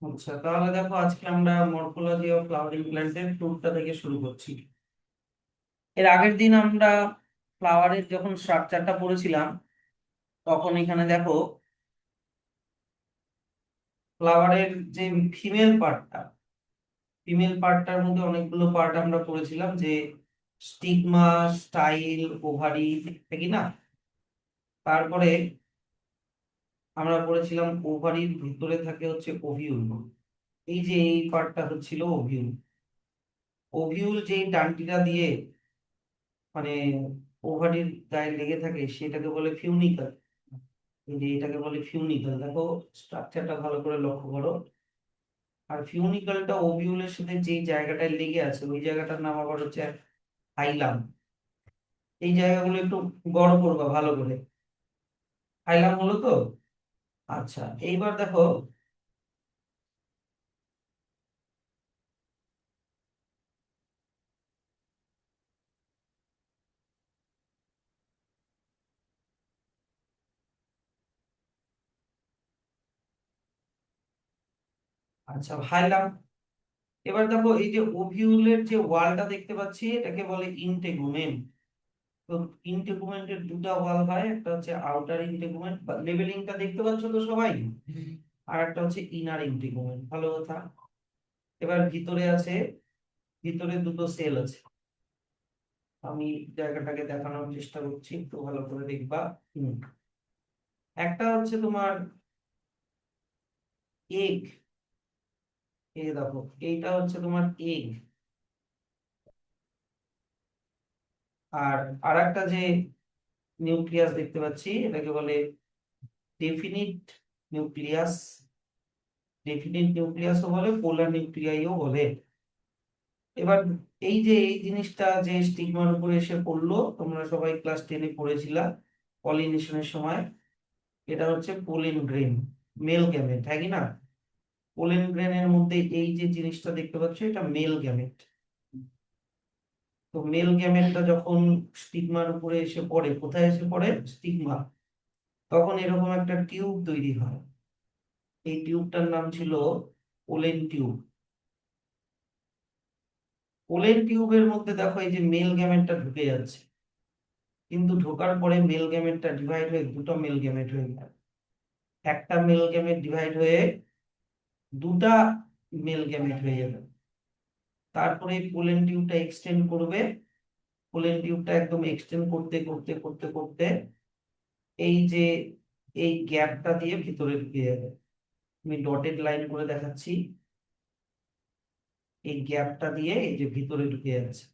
আচ্ছা, তাহলে দেখো আজকে আমরা মরফোলজি অফ ফ্লাওয়ারিং প্ল্যান্টের ট্যুরটা থেকে শুরু করছি। এর আগের দিন আমরা ফ্লাওয়ারের যখন স্ট্রাকচারটা পড়েছিলাম, তখন এখানে দেখো ফ্লাওয়ারের যে ফিমেল পার্টটার মধ্যে অনেকগুলো পার্ট আমরা পড়েছিলাম, যে স্টিগমা, স্টাইল, ওভারি, ঠিক না? তারপরে আমরা পড়েছিলাম ওভারির ভিতরে থাকে হচ্ছে ওভিউল। এই যে এই পার্টটা হচ্ছিল ওভিউল। ওভিউল যেই ডান্টিটা দিয়ে মানে ওভারির গায়ে লেগে থাকে সেটাকে বলে ফিউনিকল। এই যে এটাকে বলে ফিউনিকল, দেখো স্ট্রাকচারটা ভালো করে লক্ষ্য করো। আর ফিউনিকলটা ওভিউলের সাথে যে জায়গাটায় লেগে আছে ওই জায়গাটার নাম আবার হচ্ছে হাইলাম। এই জায়গাগুলো একটু বড় করবা ভালো করে। হাইলাম হলো তো? আচ্ছা, এইবার দেখো। আচ্ছা, হাইলাম। এবার দেখো এই যে ওভিউলের যে ওয়ালটা দেখতে পাচ্ছি এটাকে বলে ইন্টেগুমেন্ট। তো ইন্টেগুমেন্টের দুটো ওয়াল হয়, একটা হচ্ছে আউটার ইন্টেগুমেন্ট, লেবেলিংটা দেখতে পাচ্ছ তো সবাই? আর একটা হচ্ছে ইনার ইন্টেগুমেন্ট, ভালো কথা। এবার ভিতরে আছে, ভিতরে দুটো সেল আছে। আমি জায়গাটাকে দেখানোর চেষ্টা করছি, একটু ভালো করে দেখবা। হুম। একটা হচ্ছে তোমার এগ, এই দেখো এইটা হচ্ছে তোমার এগ। আর আরেকটা যে নিউক্লিয়াস দেখতে পাচ্ছি এটাকে বলে ডেফিনিট নিউক্লিয়াস। ডেফিনিট নিউক্লিয়াসও বলে, পোলার নিউক্লিয়াইও বলে। এবার এই যে এই জিনিসটা যে স্টিগমার উপরে এসে পড়লো, তোমরা সবাই ক্লাস 10-এ পড়েছিলা পলিনেশনের সময়। এটা হচ্ছে পোলেন গ্রেন, মেল গ্যামেট, হ্যাঁ কি না? পোলেন গ্রেনের মধ্যে এই যে জিনিসটা দেখতে পাচ্ছ এটা মেল গ্যামেট। তো মেল গ্যামেটটা যখন স্টিগমার উপরে এসে পড়ে, কোথায় এসে পড়ে? স্টিগমা। তখন এরকম একটা টিউব তৈরি হয়। এই টিউবটার নাম ছিল পোলেন টিউব। পোলেন টিউবের মধ্যে দেখো এই যে মেল গ্যামেটটা ঢুকে যাচ্ছে, কিন্তু ঢোকার পরে মেল গ্যামেটটা ডিভাইড হয়ে দুটো মেল গ্যামেট হয়ে যায়। একটা মেল গ্যামেট ডিভাইড হয়ে দুটা মেল গ্যামেট হয়ে যাবে। তারপরে পোলেন টিউবটা এক্সটেন্ড করবে। পোলেন টিউবটা একদম এক্সটেন্ড করতে করতে করতে করতে এই যে এই গ্যাপটা দিয়ে ভিতরে ঢুকে যাবে। আমি ডটেড লাইন করে দেখাচ্ছি, এই গ্যাপটা দিয়ে এই যে ভিতরে ঢুকে যাচ্ছে।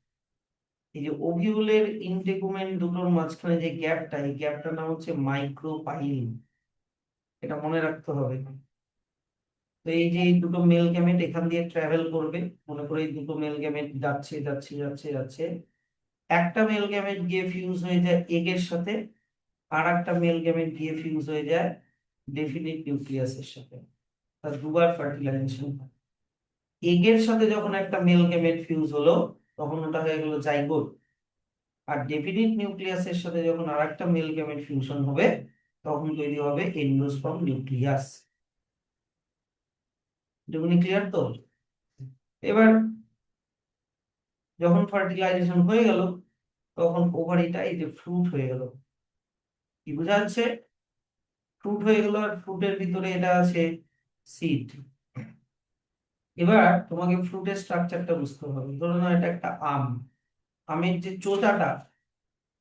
এই যে ওভিউলের ইন্টেগুমেন্ট দুটোর মাঝখানে যে গ্যাপটা, এই গ্যাপটার নাম হচ্ছে মাইক্রোপাইল। এটা মনে রাখতে হবে। তো এই যে এই দুটো মেল গ্যামেট এখান দিয়ে ট্রাভেল করবে, মনে করে এই দুটো মেল গ্যামেট যাচ্ছে যাচ্ছে যাচ্ছে যাচ্ছে। একটা মেল গ্যামেট গিয়ে ফিউজ হয়ে যায় এগের সাথে, আর একটা মেল গ্যামেট গিয়ে ফিউজ হয়ে যায় ডেফিনিট নিউক্লিয়াসের সাথে। তার দুবার ফার্টিলাইজেশন। এগের সাথে যখন একটা মেল গ্যামেট ফিউজ হলো তখন ওটা হয়ে গেল জাইগোট। আর ডেফিনিট নিউক্লিয়াসের সাথে যখন আর একটা মেল গ্যামেট ফিউশন হবে তখন তৈরি হবে এন্ডোস্পার্ম নিউক্লিয়াস। এটুকুনি ক্লিয়ার তো? এবার যখন ফার্টিলাইজেশন হয়ে গেল তখন ওভারিটা এই যে ফ্রুট হয়ে গেল। কি বোঝা যাচ্ছে? ফ্রুট হয়ে গেল, আর ফ্রুটের ভিতরে এটা আছে সিড। এবার তোমাকে ফ্রুটের স্ট্রাকচারটা বুঝতে হবে। ধরো না এটা একটা আম, আমের যে চোচাটা,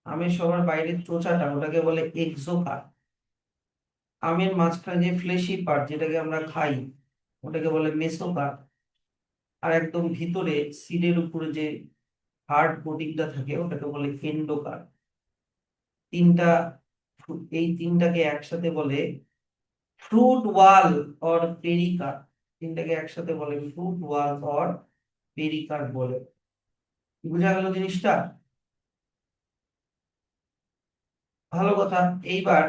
আমের সবার বাইরের চোচাটা ওটাকে বলে এক্সোকার্প। আমের মাঝখানে যে ফ্লেশি পার্ট যেটাকে আমরা খাই ওটাকে বলে মেসোকার্প। আর একদম ভিতরে সিডের উপরে যে হার্ড কোটিংটা থাকে ওটাকে বলে এন্ডোকার্প। তিনটা, এই তিনটাকে একসাথে বলে ফ্রুট ওয়াল অর পেরিকার্প। তিনটাকে একসাথে বলে ফ্রুট ওয়াল অর পেরিকার্প বলে। বুঝা গেল জিনিসটা? ভালো কথা। এইবার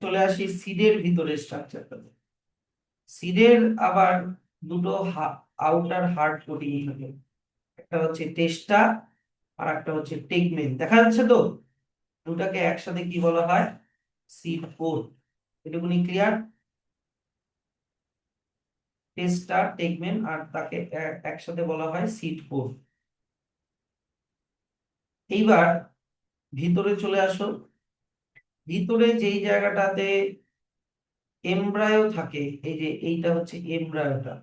চলে আসি সিডের ভিতরের স্ট্রাকচারটা। সিডের আবার দুটো আউটার হার্ড কোটিং থাকে, একটা হচ্ছে টেস্টা আর একটা হচ্ছে টেগমেন। দেখা যাচ্ছে তো? দুটাকে একসাথে কি বলা হয়? Seed coat. এটুকুনি ক্লিয়ার? টেস্টা, টেগমেন, আর তাকে একসাথে বলা হয় সিড কোড। এইবার ভিতরে চলে আসো। ভিতরে যেই জায়গাটাতে এমব্রায়ো থাকে, এই যে এইটা হচ্ছে এমব্রায়োটা।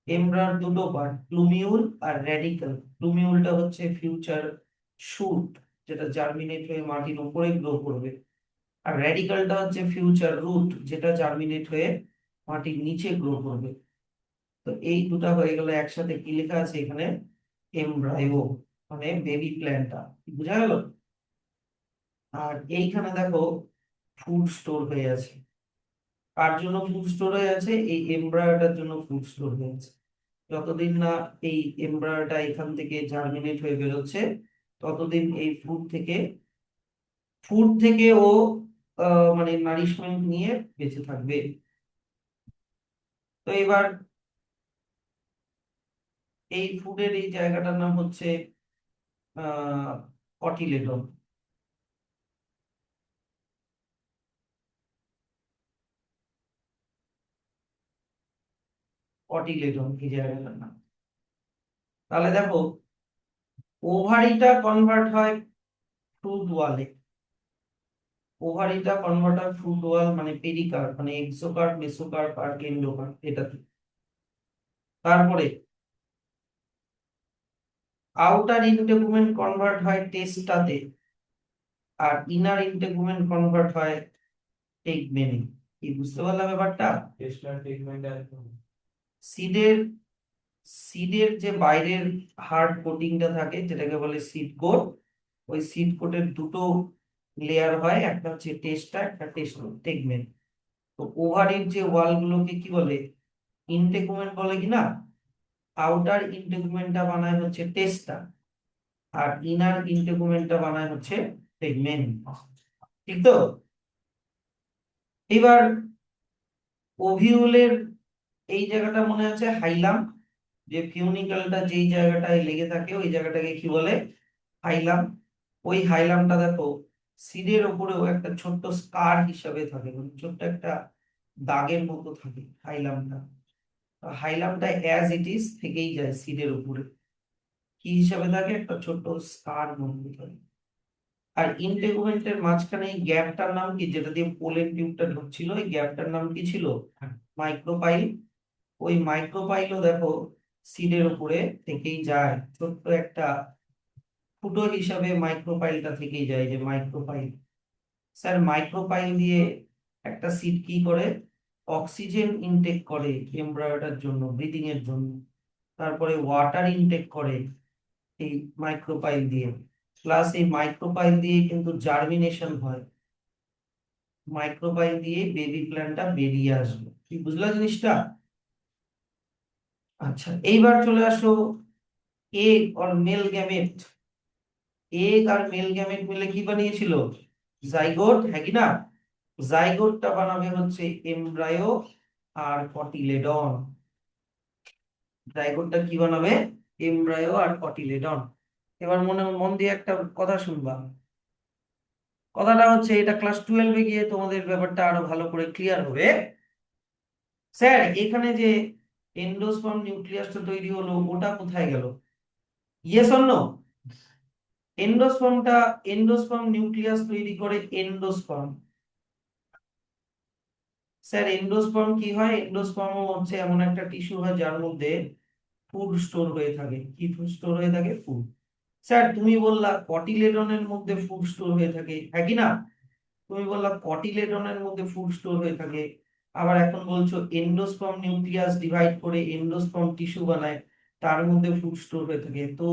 এমব্রায়োর দুটো পার্ট, প্লুমিউল আর র্যাডিক্যাল। প্লুমিউলটা হচ্ছে ফিউচার শুট, যেটা জার্মিনেট হয়ে মাটির উপরে গ্রো করবে। আর র্যাডিক্যালটা হচ্ছে ফিউচার রুট, যেটা জার্মিনেট হয়ে মাটির নিচে গ্রো করবে। তো এই দুটা হয়ে গেল একসাথে, কি লেখা আছে এখানে? এমব্রায়ো, মানে বেবি প্ল্যান্টটা। বুঝা গেল? আর এইখানে দেখো ফুড স্টোর হয়ে আছে। কার জন্য ফুড স্টোর হয়ে আছে? এই এমব্রায়োটার জন্য ফুড স্টোর হয়ে আছে। যতদিন না এই এমব্রায়োটা এখান থেকে জার্মিনেট হয়ে বেরোচ্ছে, ততদিন এই ফুড থেকে ও মানে নারিশমেন্ট নিয়ে বেঁচে থাকবে। তো এবার এই ফুডের এই জায়গাটার নাম হচ্ছে কটিলেডন। কটিলেডন এই জায়গাটার নাম। তাহলে দেখো, ওভারিটা কনভার্ট হয় ফ্রুট ওয়ালে। ওভারিটা কনভার্ট হয় ফ্রুট ওয়াল, মানে পেরিকার্প, মানে এক্সোকার্প, মেসোকার্প আর এন্ডোকার্প, এটাতে। তারপরে আউটার ইন্টেগুমেন্ট কনভার্ট হয় টেস্টাতে, আর ইনার ইন্টেগুমেন্ট কনভার্ট হয় টেগমেনে। কি বুঝতে পারলাম ব্যাপারটা? সিডের সিডের যে বাইরের হার্ড কোটিংটা থাকে, যেটাকে বলে সিড কোট, ওই সিড কোটের দুটো লেয়ার হয়, একটা হচ্ছে টেস্টা, একটা টেগমেন। তো ওভারির যে ওয়াল গুলোকে কি বলে? ইন্টেগুমেন্ট বলে কি না? আউটার ইন্টেগুমেন্টটা বানায় হচ্ছে টেস্টা, আর ইনার ইন্টেগুমেন্টটা বানায় হচ্ছে টেগমেন। ঠিক তো? এবার ওভিউলের এই জায়গাটা মনে আছে হাইলাম, যে ফিউনিকলটা যেই জায়গাটায় লেগে থাকে ওই জায়গাটাকে কি বলে? হাইলাম। ওই হাইলামটা দেখো সিডের ওপরেও একটা ছোট্ট স্কার হিসাবে থাকে, মানে ছোট্ট একটা দাগের মতো থাকে হাইলামটা। হাইলামটা অ্যাজ ইট ইজ থেকেই যায় সিডের উপরে, কি হিসাবে থাকে? একটা ছোট্ট স্কার মতো থাকে। আর ইন্টেগুমেন্টের মাঝখানে এই গ্যাপটার নাম কি, যেটা দিয়ে পোলের টিউবটা ঢুকছিল, ওই গ্যাপটার নাম কি ছিল? মাইক্রোপাইল। ওই মাইক্রোপাইলও দেখো সিডের উপরে থেকেই যায়, ছোট্ট একটা ফুটো হিসাবে মাইক্রোপাইলটা থেকেই যায়, যে মাইক্রোপাইল। স্যার, মাইক্রোপাইল দিয়ে একটা সিড কি করে? অক্সিজেন ইনটেক করে এমব্রায়োটার জন্য, ব্রিদিং এর জন্য। তারপরে ওয়াটার ইনটেক করে এই মাইক্রোপাইল দিয়ে। প্লাস এই মাইক্রোপাইল দিয়ে কিন্তু জার্মিনেশন হয়। মাইক্রোপাইল দিয়ে বেবি প্ল্যান্টটা বেরিয়ে আসবে। কি বুঝলা জিনিসটা? আচ্ছা, এইবার চলে আসো এগ আর মেল গ্যামেট। এগ আর মেল গ্যামেট মিলে কি বানিয়েছিল? জাইগোট, হ্যাঁ কি না? জাইগোটটা বানাবে হচ্ছে এমব্রায়ো আর কটিলেডন। জাইগোটটা কি বানাবে? এমব্রায়ো আর কটিলেডন। এবার মন দিয়ে একটা কথা শুনবা। কথাটা হচ্ছে, এটা ক্লাস 12-এ গিয়ে তোমাদের ব্যাপারটা আরো ভালো করে ক্লিয়ার হবে। স্যার, এখানে যে এন্ডোস্পার্ম নিউক্লিয়াসটা তৈরি হলো, ওটা কোথায় গেল? Yes or no? এন্ডোস্পার্মটা, এন্ডোস্পার্ম নিউক্লিয়াস তৈরি করে এন্ডোস্পার্ম। স্যার, এন্ডোস্পার্ম কি হয়? এন্ডোস্পার্ম হচ্ছে এমন একটা টিস্যু হয় যার মধ্যে ফুড স্টোর হয়ে থাকে। কি ফুড স্টোর হয়ে থাকে? ফুড। স্যার, তুমি বললা কটিলেডনের মধ্যে ফুড স্টোর হয়ে থাকে, হ্যাঁ কি না? তুমি বললা কটিলেডনের মধ্যে ফুড স্টোর হয়ে থাকে। আবার এখন বলছো এন্ডোস্পার্ম নিউক্লিয়াস ডিভাইড করে এন্ডোস্পার্ম টিস্যু বানায়, তার মধ্যে ফুড স্টোর হয়ে থাকে। তো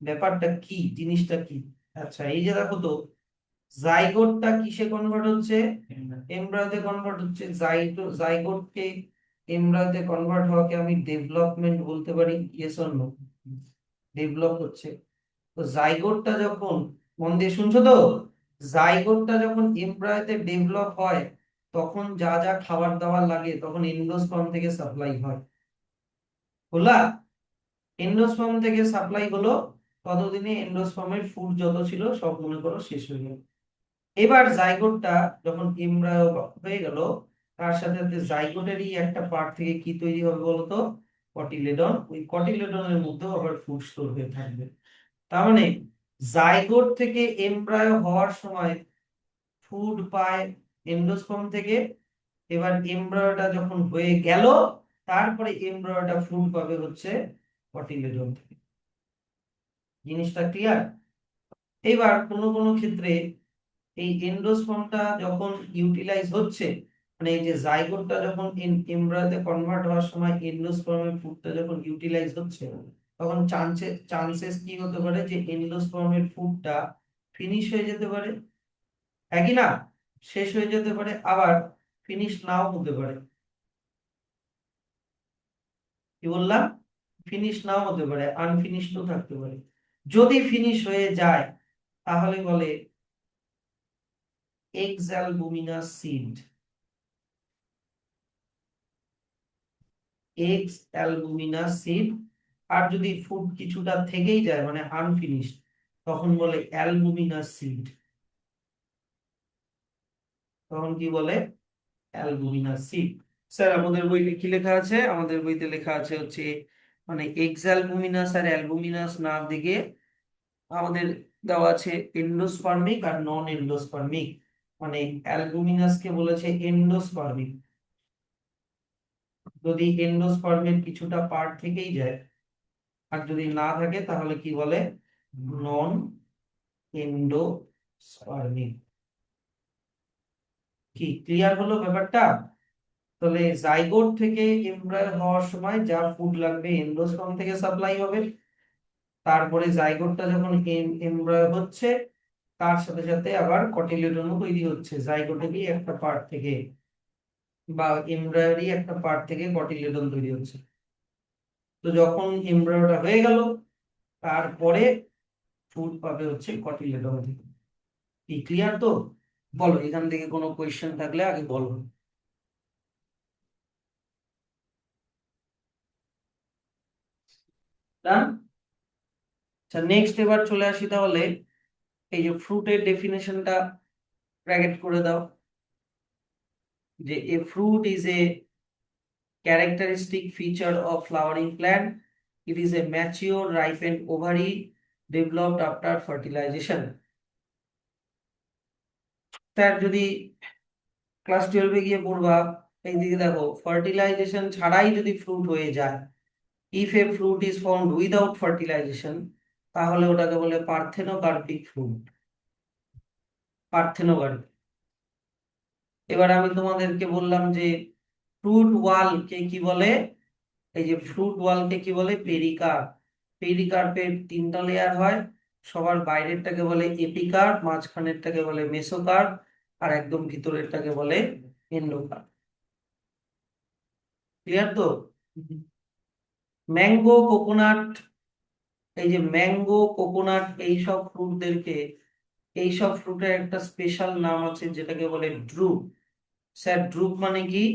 ব্যাপারটা কি, জিনিসটা কি? আচ্ছা, এই যে দেখো তো, জাইগোটটা কিসে কনভার্ট হচ্ছে? এমব্রায়োতে কনভার্ট হচ্ছে। জাইগোটকে এমব্রায়োতে কনভার্ট হওয়াকে আমি ডেভেলপমেন্ট বলতে পারি। Yes or no? ডেভেলপ হচ্ছে। তো জাইগোটটা যখন, মন দিয়ে শুনছো তো, জাইগোটটা যখন এমব্রায়োতে ডেভেলপ হয়, তখন যা যা খাবার দাবার লাগে তখন এন্ডোস্পার্ম থেকে সাপ্লাই হয়। হলা? এন্ডোস্পার্ম থেকে সাপ্লাই হলো, ততদিনে এন্ডোস্পার্মের ফুড যত ছিল সব মনে করো শেষ হয়ে গেল। এবার জাইগোটটা যখন এমব্রায়ো হয়ে গেল, তার সাথে সাথে জাইগোটেরই একটা পার্ট থেকে কি তৈরি হবে বলতো? কটিলেডন। ওই কটিলেডনের মধ্যেও আবার ফুড স্টোর হয়ে থাকবে। তার মানে জাইগোট থেকে এমব্রায়ো হওয়ার সময় ফুড পায় এন্ডোস্পার্ম থেকে। এবার এমব্রায়োটা যখন হয়ে গেল, তারপরে এমব্রায়োটা ফুড পাবে হচ্ছে কটিলেডন থেকে। জিনিসটা ক্লিয়ার? এবার কোনো কোনো ক্ষেত্রে এই এন্ডোস্পার্মটা যখন ইউটিলাইজ হচ্ছে, মানে এই যে জাইগোটটা যখন এমব্রায়োতে কনভার্ট হওয়ার সময় এন্ডোস্পার্মের ফুডটা যখন ইউটিলাইজ হচ্ছে, তখন চান্সেস কি হতে পারে যে এন্ডোস্পার্মের ফুডটা ফিনিশ হয়ে যেতে পারে, একই না? শেষ হয়ে যেতে পারে, আবার ফিনিশ নাও হতে পারে। কি বললাম? ফিনিশ নাও হতে পারে, আনফিনিশডও থাকতে পারে। যদি ফিনিশ হয়ে যায় তাহলে বলে exalbuminous seed. Exalbuminous seed. আর যদি ফুড কিছুটা থেকেই যায় মানে আনফিনিশড, তখন বলে অ্যালবুমিনাস সিড। তখন কি বলে? Albuminous seed. স্যার আমাদের বইতে কি লেখা আছে? আমাদের বইতে লেখা আছে হচ্ছে মানে এক্সালবুমিনাস আর অ্যালবুমিনাস না দিকে আমাদের দেওয়া আছে এন্ডোস্পার্মিক আর নন এন্ডোস্পার্মিক। মানে অ্যালবুমিনাস কে বলেছে এন্ডোস্পার্মিক। যদি এন্ডোস্পার্মের কিছুটা পার্ট থেকেই যায়, আর যদি না থাকে তাহলে কি বলে? নন এন্ডোস্পার্মিক। কি ক্লিয়ার হলো ব্যাপারটা? তাহলে জাইগোট থেকে এমব্রায়ো হওয়ার সময় যা ফুড লাগবে এন্ডোস্পার্ম থেকে সাপ্লাই হবে। তারপরে জাইগোটটা যখন এমব্রায়ো হচ্ছে, তার সাথে সাথে আবার কটিলিডনও তৈরি হচ্ছে জাইগোটেরই একটা পার্ট থেকে, বা এমব্রায়োরই একটা পার্ট থেকে কটিলিডন তৈরি হচ্ছে। তো যখন এমব্রায়োটা হয়ে গেল, তারপরে ফুড পাবে হচ্ছে কটিলিডন থেকে। কি ক্লিয়ার তো? বলো এখান থেকে কোনো কোয়েশ্চেন থাকলে আগে বলো। ডান। আচ্ছা, নেক্সট এবার চলে আসি তাহলে। এই যে ফ্রুটের ডেফিনেশনটা ব্র্যাকেট করে দাও, যে এ fruit is a characteristic feature of flowering plant. It is a mature, ripened ovary developed after fertilization. Sir যদি ক্লাস 12-এ গিয়ে পড়বা, এইদিকে দেখো ফার্টিলাইজেশন ছাড়াই যদি ফ্রুট হয়ে যায়, if a fruit is found without fertilization, তাহলে ওটাকে বলে পার্থেনোকার্পিক ফ্রুট। পার্থেনোকার্পিক। এবার আমি তোমাদেরকে বললাম যে ফ্রুট ওয়াল কে কি বলে? এই যে ফ্রুট ওয়ালকে কি বলে? পেরিকার্প। পেরিকার্পের তিনটা লেয়ার হয়। সবার বাইরেরটাকে বলে এপিকার্প, মাঝখানেরটাকে বলে মেসোকার্প, আর একদম ভিতরেরটাকে বলে এন্ডোকার্প। ক্লিয়ার তো? ম্যাঙ্গো, কোকোনাট, এই যে ম্যাঙ্গো, কোকোনাট, এইসব ফ্রুটদেরকে, এইসব ফ্রুটের একটা স্পেশাল নাম আছে যেটাকে বলে ড্রুপ। স্যার ড্রুপ মানে কি?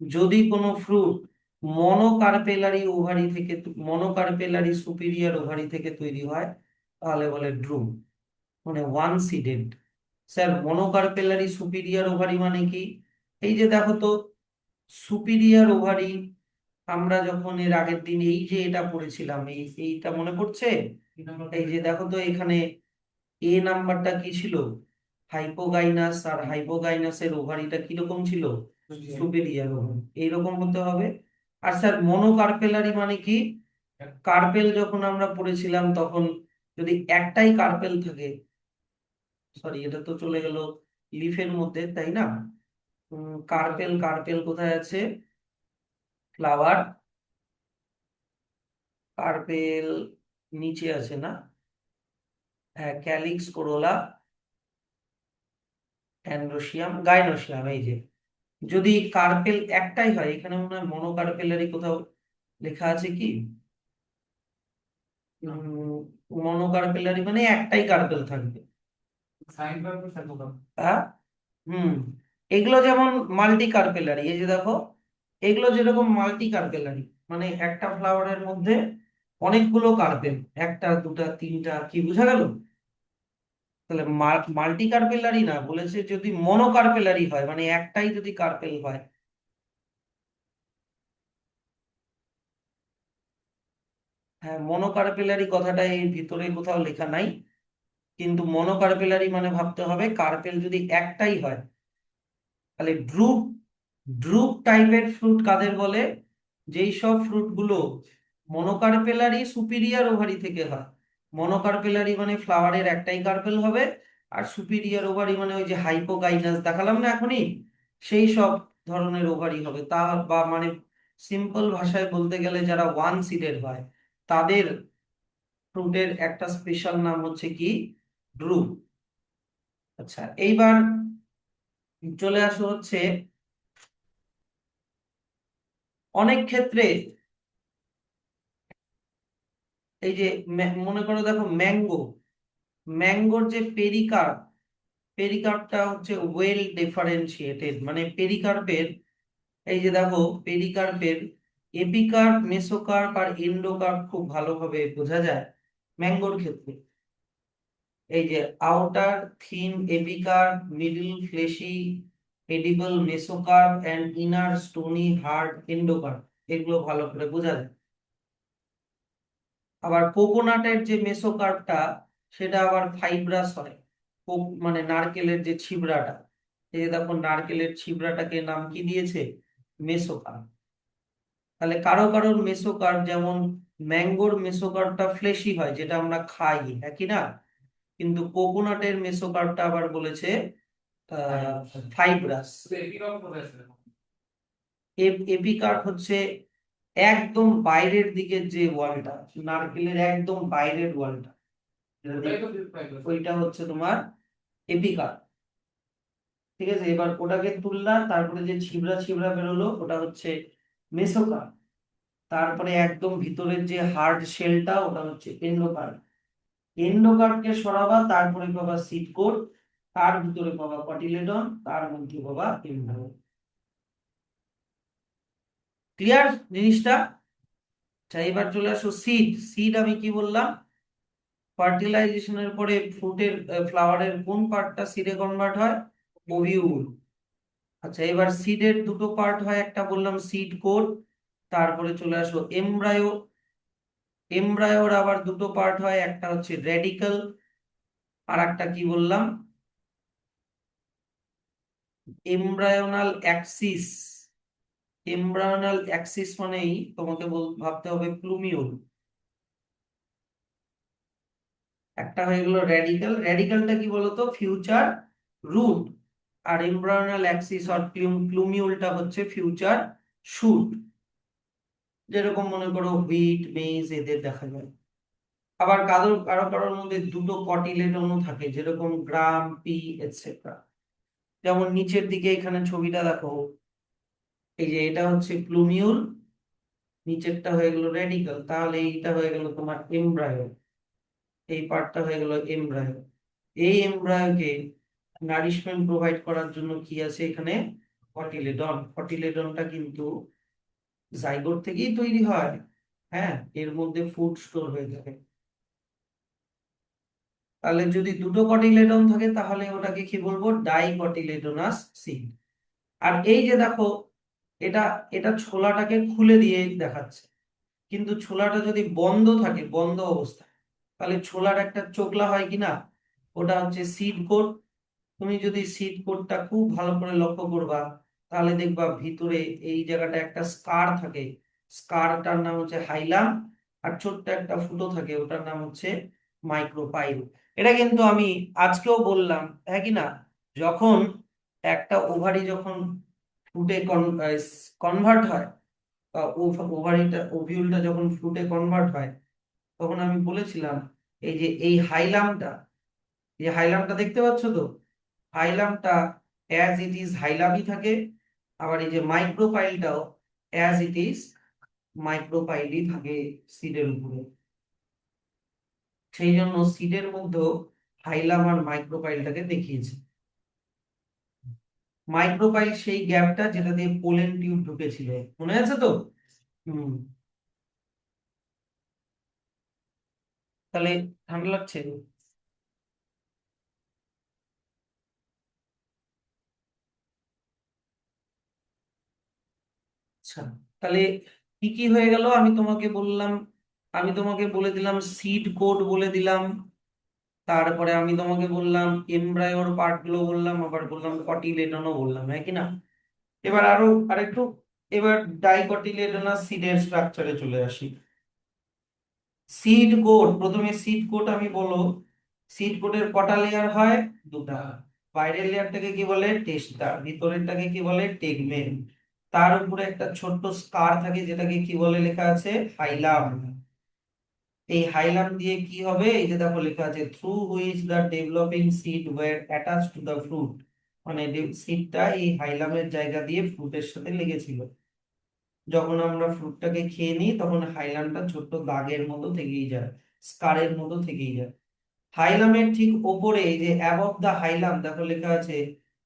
যদি কোনো ফ্রুট মনোকার্পেলারি ওভারি থেকে, মনোকার্পেলারি সুপিরিয়র ওভারি থেকে তৈরি হয়, তাহলে বলে ড্রুপ, মানে one seeded. Sir monocarpellary superior ovary মানে কি? এই যে দেখো তো, সুপিরিয়র ওভারি আমরা যখন এর আগের দিন এই যে এটা পড়েছিলাম, এইটা মনে পড়ছে? এই যে দেখো তো এখানে এ নাম্বারটা কি ছিল? হাইপোগাইনাস, আর হাইপোগাইনাসের ওভারিটা কিরকম ছিল? Superior ovary. এইরকম হতে হবে। আর স্যার মনোকার্পেলারি মানে কি? কার্পেল যখন আমরা পড়েছিলাম তখন যদি একটাই কার্পেল থাকে, সরি এটা তো চলে গেল লিফের মধ্যে, তাই না? কার্পেল, কার্পেল কোথায় আছে? ফ্লাওয়ার, কার্পেল নিচে আছে না? হ্যাঁ, ক্যালিক্স, কোরোলা, অ্যান্ড্রোসিয়াম, গাইনোসিয়াম। এই যে যদি কার্পেল একটাই হয়, এখানে মনে হয় মনোকার্পেলারি কোথাও লেখা আছে কি? মনোকার্পেলারি মানে একটাই কার্পেল থাকবে। হ্যাঁ। হুম। এগুলো যেমন মাল্টি কার্পেলারি, এই যে দেখো, এগুলো যেরকম মাল্টি কার্পেলারি মানে একটা ফ্লাওয়ারের মধ্যে অনেকগুলো কার্পেল, একটা দুটা তিনটা, কি বোঝা গেল? তাহলে মাল্টি কার্পেলারি না, বলেছে যদি মনোকার্পেলারি হয়, মানে একটাই যদি কার্পেল হয়। হ্যাঁ, মনোকার্পেলারি কথাটা এর ভিতরে কোথাও লেখা নাই, কিন্তু মনোকার্পেলারি মানে ভাবতে হবে কার্পেল যদি একটাই হয়। তাহলে ড্রুপ, ড্রুপ টাইপের ফ্রুট কাদের বলে? যেই সব ফ্রুট গুলো মনোকার্পেলারি সুপিরিয়ার ওভারি থেকে হয়। মনোকার্পেলারি মানে ফ্লাওয়ারের একটাই কার্পেল হবে, আর সুপিরিয়ার ওভারি মানে ওই যে হাইপোকাইনাস দেখালাম না এখনই, সেই সব ধরনের ওভারি হবে। তা বা মানে সিম্পল ভাষায় বলতে গেলে যারা ওয়ান সিডেড হয় তাদের ফ্রুটের একটা স্পেশাল নাম হচ্ছে কি? ড্রুপ। আচ্ছা, এইবার চলে আসো হচ্ছে অনেক ক্ষেত্রে এই যে মনে করো দেখো ম্যাঙ্গো, ম্যাঙ্গোর যে পেরিকার্প, পেরিকার্পটা হচ্ছে ওয়েল ডিফারেন্সিয়েটেড, মানে পেরিকার্পের এই যে দেখো পেরিকার্পের এপিকার্প, মেসোকার্প আর এন্ডোকার্প খুব ভালোভাবে বোঝা যায় ম্যাঙ্গোর ক্ষেত্রে। এই যে outer thin epicarp, middle fleshy edible mesocarp and inner stony hard endocarp, এগুলো ভালো করে বোঝা যায়। আবার কোকোনাটের যে মেসোকার্পটা সেটা আবার ফাইব্রাস হয়। মানে নারকেলের যে ছিবড়াটা, এই যে দেখো নারকেলের ছিবড়াটাকে নাম কি দিয়েছে? মেসোকার্প। তাহলে কারো কারোর মেসোকার্প, যেমন ম্যাঙ্গোর মেসোকার্পটা ফ্লেশি হয় যেটা আমরা খাই, একই না? কিন্তু কোকোনাটের মেসোকার্পটা আবার বলেছে ফাইব্রাস। এপিকার্প হচ্ছে একদম বাইরের দিকের যে ওয়ালটা, নারকেলের একদম বাইরের ওয়ালটা, ওইটা হচ্ছে তোমার এপিকার্প। ঠিক আছে, এবার ওটাকে তুললা, তারপরে যে ছিবড়া ছিবড়া বেরোলো ওটা হচ্ছে মেসোকার্প। তারপরে একদম ভিতরের যে হার্ড শেলটা ওটা হচ্ছে এন্ডোকার্প। এন্ডোকার্পকে সরাবা, তারপরে পাবা সিড কোড, তার ভিতরে পাবা কটিলেডন, তার মধ্যে পাবা এমব্রায়ো। ক্লিয়ার জিনিসটা? আচ্ছা, এবার চলে আসো সিড। সিড আমি কি বললাম? ফার্টিলাইজেশনের পরে ফ্রুটের ফ্লাওয়ারের কোন পার্টটা সিডে কনভার্ট হয়? ওভিউল। আচ্ছা, এবার সিডের দুটো পার্ট হয়, একটা বললাম সিড কোর, তারপরে চলে আসো এমব্রায়ো। এমব্রায়োর আবার দুটো পার্ট হয়, একটা হচ্ছে রেডিক্যাল, আর একটা কি বললাম? এমব্রায়োনাল অ্যাক্সিস। এমব্রায়োনাল অ্যাক্সিস মানেই তোমাকে ভাবতে হবে প্লুমিউল। একটা হয়ে গেল রেডিক্যাল, রেডিক্যালটা কি বলতো? Future root. আর এমব্রায়োনাল অ্যাক্সিস আর প্লুমিউলটা হচ্ছে ফিউচার শুট। যেরকম মনে করো হুইট, মেজ এদের দেখা যায়। আবার কারো কারো কারোর মধ্যে দুটো কটিলেডনও থাকে, যেরকম গ্রাম, পি, এটসেট্রা। যেমন নিচের দিকে এখানে ছবিটা দেখো, এই যে এটা হচ্ছে প্লুমিউল, নিচেরটা হয়ে গেল রেডিক্যাল, তাহলে এইটা হয়ে গেল তোমার এমব্রায়ো। এই পার্টটা হয়ে গেল এমব্রায়ো। এই এমব্রায়োকে নারিশমেন্ট প্রোভাইড করার জন্য কি আছে এখানে? কটিলেডন। কটিলেডনটা কিন্তু জাইগোট থেকেই তৈরি হয়। হ্যাঁ, এর মধ্যে ফুড স্টোর হয়ে থাকে। তাহলে যদি দুটো কটিলেডন থাকে তাহলে ওটাকে কি বলবো? ডাইকটিলেডোনাস সিড। আর এই যে দেখো, এটা এটা ছোলাটাকে খুলে দিয়ে দেখাচ্ছে, কিন্তু ছোলাটা যদি বন্ধ থাকে, বন্ধ অবস্থায়, তাহলে ছোলার একটা চোকলা হয় কি না? ওটা হচ্ছে সিড কোড। তুমি যদি সিড কোডটা খুব ভালো করে লক্ষ্য করবা, তাহলে দেখবা ভিতরে এই জায়গাটা একটা স্কার থাকে। স্কারটার নাম হচ্ছে হাইলাম, আর ছোট্ট একটা ফুটো থাকে, ওটার নাম হচ্ছে মাইক্রোপাইল। এটা কিন্তু আমি আজকেও বললাম, হ্যাঁ কি না? যখন একটা ওভারি যখন ফ্রুটে কনভার্ট হয়, বা ওভারিটা ওভিউলটা যখন ফ্রুটে কনভার্ট হয়, তখন আমি বলেছিলাম এই যে এই হাইলামটা, এই হাইলামটা দেখতে পাচ্ছ তো? হাইলামটা অ্যাজ ইট ইজ হাইলামই থাকে, আবার এই যে মাইক্রোপাইলটাও অ্যাজ ইট ইজ মাইক্রোপাইলই থাকে সিডের উপরে। সেই জন্য সিডের মধ্যেও হাইলাম আর মাইক্রোপাইলটাকে দেখিয়েছে। মাইক্রোপাইল সেই গ্যাপটা যেটা দিয়ে পোলেন টিউব ঢুকেছিল, মনে আছে তো? হুম। তাহলে ঠান্ডা লাগছে? আচ্ছা, তাহলে কি কি হয়ে গেল আমি তোমাকে বললাম, আমি তোমাকে বলে দিলাম সিড কোড বলে দিলাম, তারপরে আমি তোমাকে বললাম এমব্রায়োর পার্ট গুলো বললাম, আবার বললাম কটিলেডনও বললাম, হ্যাঁ কি না? এবার আরো আরেকটু, এবার ডাইকটিলেডোনাস সিডের স্ট্রাকচারে চলে আসি। সিড কোট, প্রথমে সিড কোট আমি বলো, সিড কোটের কটা লেয়ার হয়? দুটা। বাইরের লেয়ারটাকে কি বলে? টেস্টা, ভিতরেরটাকে কি বলে? টেগমেন। তার উপরে একটা ছোট্ট স্কার থাকে যেটাকে কি বলে? লেখা আছে হাইলাম। এই হাইলাম দিয়ে কি হবে? এই যে দেখো লেখা আছে through which the developing seed were attached to the fruit, মানে সিডটা এই হাইলামের জায়গা দিয়ে ফ্রুটের সাথে লেগেছিল। যখন আমরা ফ্রুটটাকে খেয়ে নিই তখন হাইলামটা ছোট্ট দাগের মতো থেকেই যায়, স্কারের মতো থেকেই যায়। হাইলামের ঠিক ওপরে এই যে অ্যাবভ দা হাইলাম দেখো লেখা আছে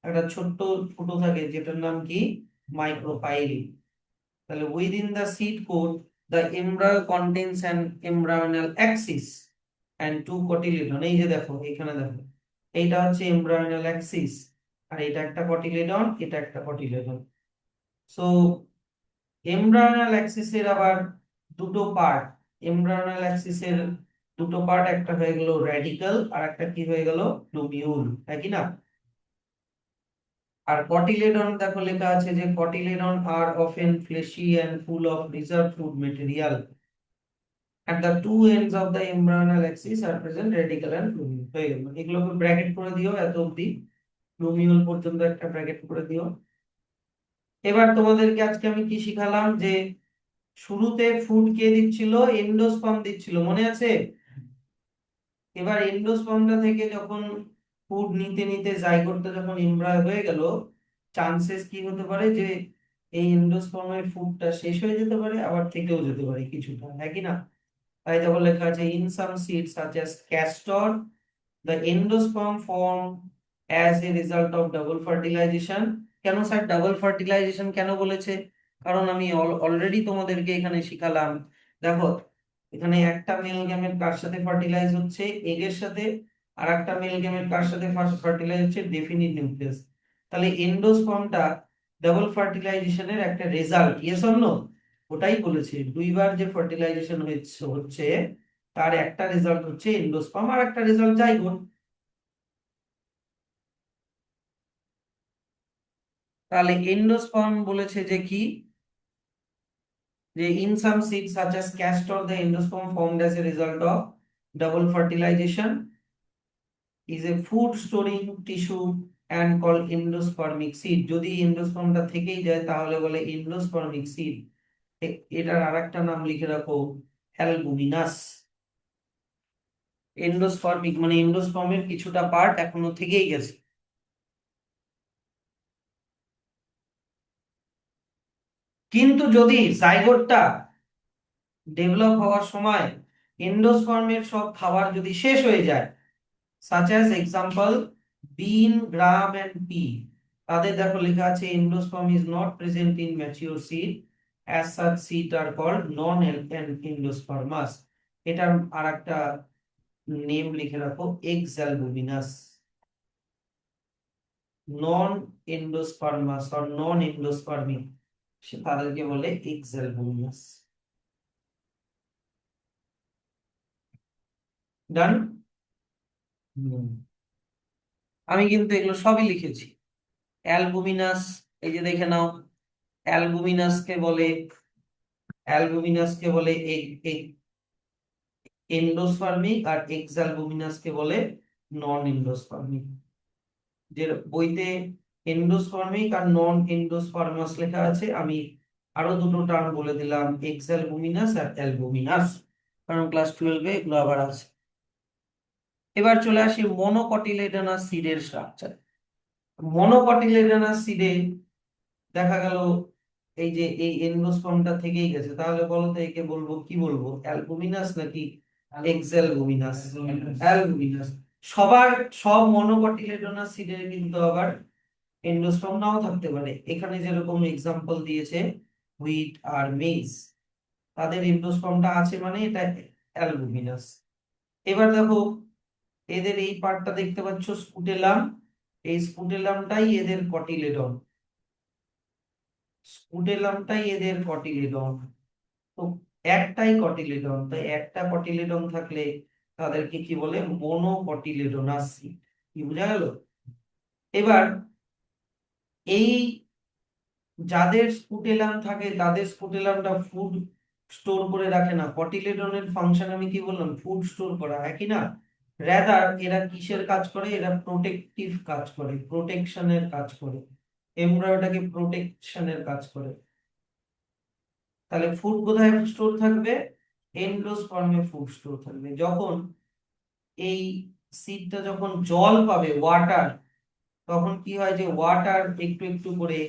একটা ছোট্ট ফুটো থাকে যেটার নাম কি? মাইক্রোপাইল। তাহলে within the seed coat the embryo contains an embryonal axis and two cotyledon. এই যে দেখো এখানে দেখো, এইটা হচ্ছে এমব্রায়োনাল অ্যাক্সিস, আর এটা একটা কটিলিডন, এটা একটা কটিলিডন। সো এমব্রায়োনাল অ্যাক্সিসের আবার দুটো পার্ট, এমব্রায়োনাল অ্যাক্সিসের দুটো পার্ট, একটা হয়ে গেল রেডিক্যাল আর একটা কি হয়ে গেল? লুমিউল, তাই কি না? আর কটিলেডন দেখো লেখা আছে যে cotyledon are often fleshy and full of reserve food material at the two ends of the embryonal axis are present radical and plumule। হয়ে গেল, এগুলোকে ব্র্যাকেট করে দিও এত অবধি, প্লুমিউল পর্যন্ত একটা ব্র্যাকেট করে দিও। এবার তোমাদেরকে আজকে আমি কি শিখালাম? যে শুরুতে ফুড কে দিচ্ছিল? এন্ডোস্পার্ম দিচ্ছিল, মনে আছে? এবার এন্ডোস্পার্মটা থেকে যখন ফুড নিতে নিতে জাইগোটটা যখন এমব্রায়ো হয়ে গেল, চান্সেস কি হতে পারে যে এই এন্ডোস্পার্মের ফুডটা শেষ হয়ে যেতে পারে, আবার থেকেও যেতে পারে কিছুটা, হ্যাঁ কি না? তাই দেখো লেখা আছে in some seeds such as castor the endosperm form as a result of double fertilization। কেন স্যার ডাবল ফার্টিলাইজেশন কেন বলেছে? কারণ আমি অলরেডি তোমাদেরকে এখানে শিখালাম, দেখো এখানে একটা মেল গ্যামেট কার সাথে ফার্টিলাইজ হচ্ছে? এগের সাথে। আর একটা মেল গ্যামেট কার সাথে ফার্টিলাইজ হচ্ছে? Definite nucleus. তাহলে এন্ডোস্পার্মটা ডাবল ফার্টিলাইজেশনের একটা রেজাল্ট, ইয়েস অর নো? ওটাই বলেছে, দুইবার যে ফার্টিলাইজেশন হচ্ছে তার একটা রেজাল্ট হচ্ছে এন্ডোস্পার্ম আর একটা রেজাল্ট জাইগোট। তাহলে এন্ডোস্পার্ম বলেছে যে কি? যে in some seeds such as castor the endosperm formed as a result of double fertilization is a food storing tissue and called endospermic seed। যদি এন্ডোস্পার্মটা থেকেই যায় তাহলে বলে এন্ডোস্পার্মিক সিড। এটার আরেকটা নাম লিখে রাখো, অ্যালবুমিনাস। এন্ডোস্পার্মিক মানে এন্ডোস্পার্মের কিছুটা পার্ট এখনো থেকেই গেছে। কিন্তু যদি জাইগোটটা ডেভেলপ হওয়ার সময় এন্ডোস্পার্মের সব খাবার যদি শেষ হয়ে যায়, such as example bean, gram and pea, তাদের দেখো লেখা আছে endosperm is not present in mature seed, as such seed are called non endospermous। এটার আরেকটা নেম লিখে রাখো exalbuminous। Non endospermous or non endospermic তাদেরকে বলে exalbuminous। ডান। আমি কিন্তু এগুলো সবই লিখেছি। অ্যালবুমিনাস, এই যে দেখে নাও, অ্যালবুমিনাসকে বলে, অ্যালবুমিনাসকে বলে এন্ডোস্পার্মিক, আর এক্সালবুমিনাসকে বলে নন এন্ডোস্পার্মিক। যে বইতে এন্ডোস্পার্মিক আর নন এন্ডোস্পার্মাস লেখা আছে, আমি আরো দুটো টার্ম বলে দিলাম, এক্সালবুমিনাস আর অ্যালবুমিনাস, কারণ ক্লাস 12-এ এগুলো আবার আছে। এবার চলে আসি মনোকটিলেডোনাস সিডের স্ট্রাকচার। মনোকটিলেডোনাস সিডে দেখা গেল এই যে এই এন্ডোস্পার্মটা থেকেই গেছে, তাহলে বলো তো একে বলবো কি? বলবো অ্যালবুমিনাস নাকি এক্সালবুমিনাস? অ্যালবুমিনাস। সবার সব মনোকটিলেডোনাস সিডের কিন্তু আবার এন্ডোস্পার্ম নাও থাকতে পারে। এখানে যেরকম এক্সাম্পল দিয়েছে হুইট আর মেইজ, তাদের এন্ডোস্পার্মটা আছে মানে এটা অ্যালবুমিনাস। এবার দেখো এদের এই পার্টটা দেখতে পাচ্ছ স্পুটেলাম, এই স্পুটেলামটাই এদের কটিলেডন। স্কুটেলামটাই এদের কটিলিডন। তো একটাই কটিলিডন, তাই একটা কটিলিডন থাকলে তাদেরকে কি বলে, মনোকটিলিডোনাস। কি বোঝা গেল? এবার এই যাদের স্কুটেলাম থাকে তাদের স্কুটেলামটা ফুড স্টোর করে রাখে না। কটিলেডনের ফাংশন আমি কি বললাম, ফুড স্টোর করা, হ্যাঁ কি না? রাদার এরা কিসের কাজ করে, এরা প্রোটেকটিভ কাজ করে, প্রোটেকশনের কাজ করে, এমব্রয়ডারি প্রোটেকশনের কাজ করে। তাহলে ফুড কোথায় স্টোর থাকবে? এন্ডোস্পার্মে ফুড স্টোর থাকবে। যখন এই সিডটা যখন জল পাবে, ওয়াটার, তখন কি হয় যে ওয়াটার একটু একটু করে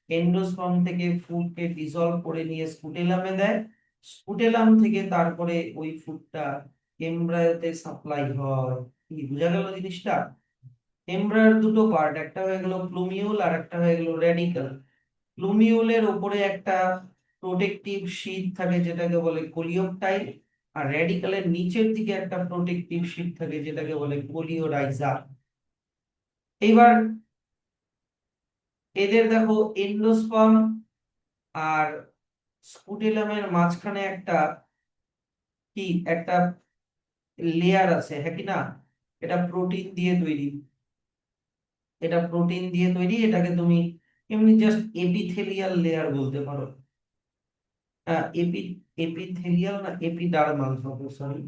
এন্ডোস্পার্ম থেকে ফুডকে ডিসলভ করে নিয়ে স্কুটেলামে দেয়। স্কুটেলাম থেকে তারপরে ওই ফুডটা এমব্রায়োতে সাপ্লাই হয়। কি বোঝা গেল জিনিসটা? এমব্রায়োর দুটো পার্ট, একটা হয়ে গেল প্লুমিউল আর একটা হয়ে গেল রেডিক্যাল। প্লুমিউলের ওপরে একটা প্রোটেকটিভ শীট থাকে যেটাকে বলে কোলিওপটাইল, আর রেডিক্যালের নিচের দিকে একটা প্রোটেকটিভ শীট থাকে যেটাকে বলে কোলিওরাইজা। এইবার এদের দেখো এন্ডোস্পার্ম আর স্কুটেলামের মাঝখানে একটা কি একটা লেয়ার আছে, হ্যাঁ কি না? এটা প্রোটিন দিয়ে তৈরি, এটা প্রোটিন দিয়ে তৈরি। এটাকে তুমি এমনি জাস্ট এপিথেলিয়াল লেয়ার বলতে পারো। এপি এপিথেলিয়াল না এপিডার্মাল হবে, সরি,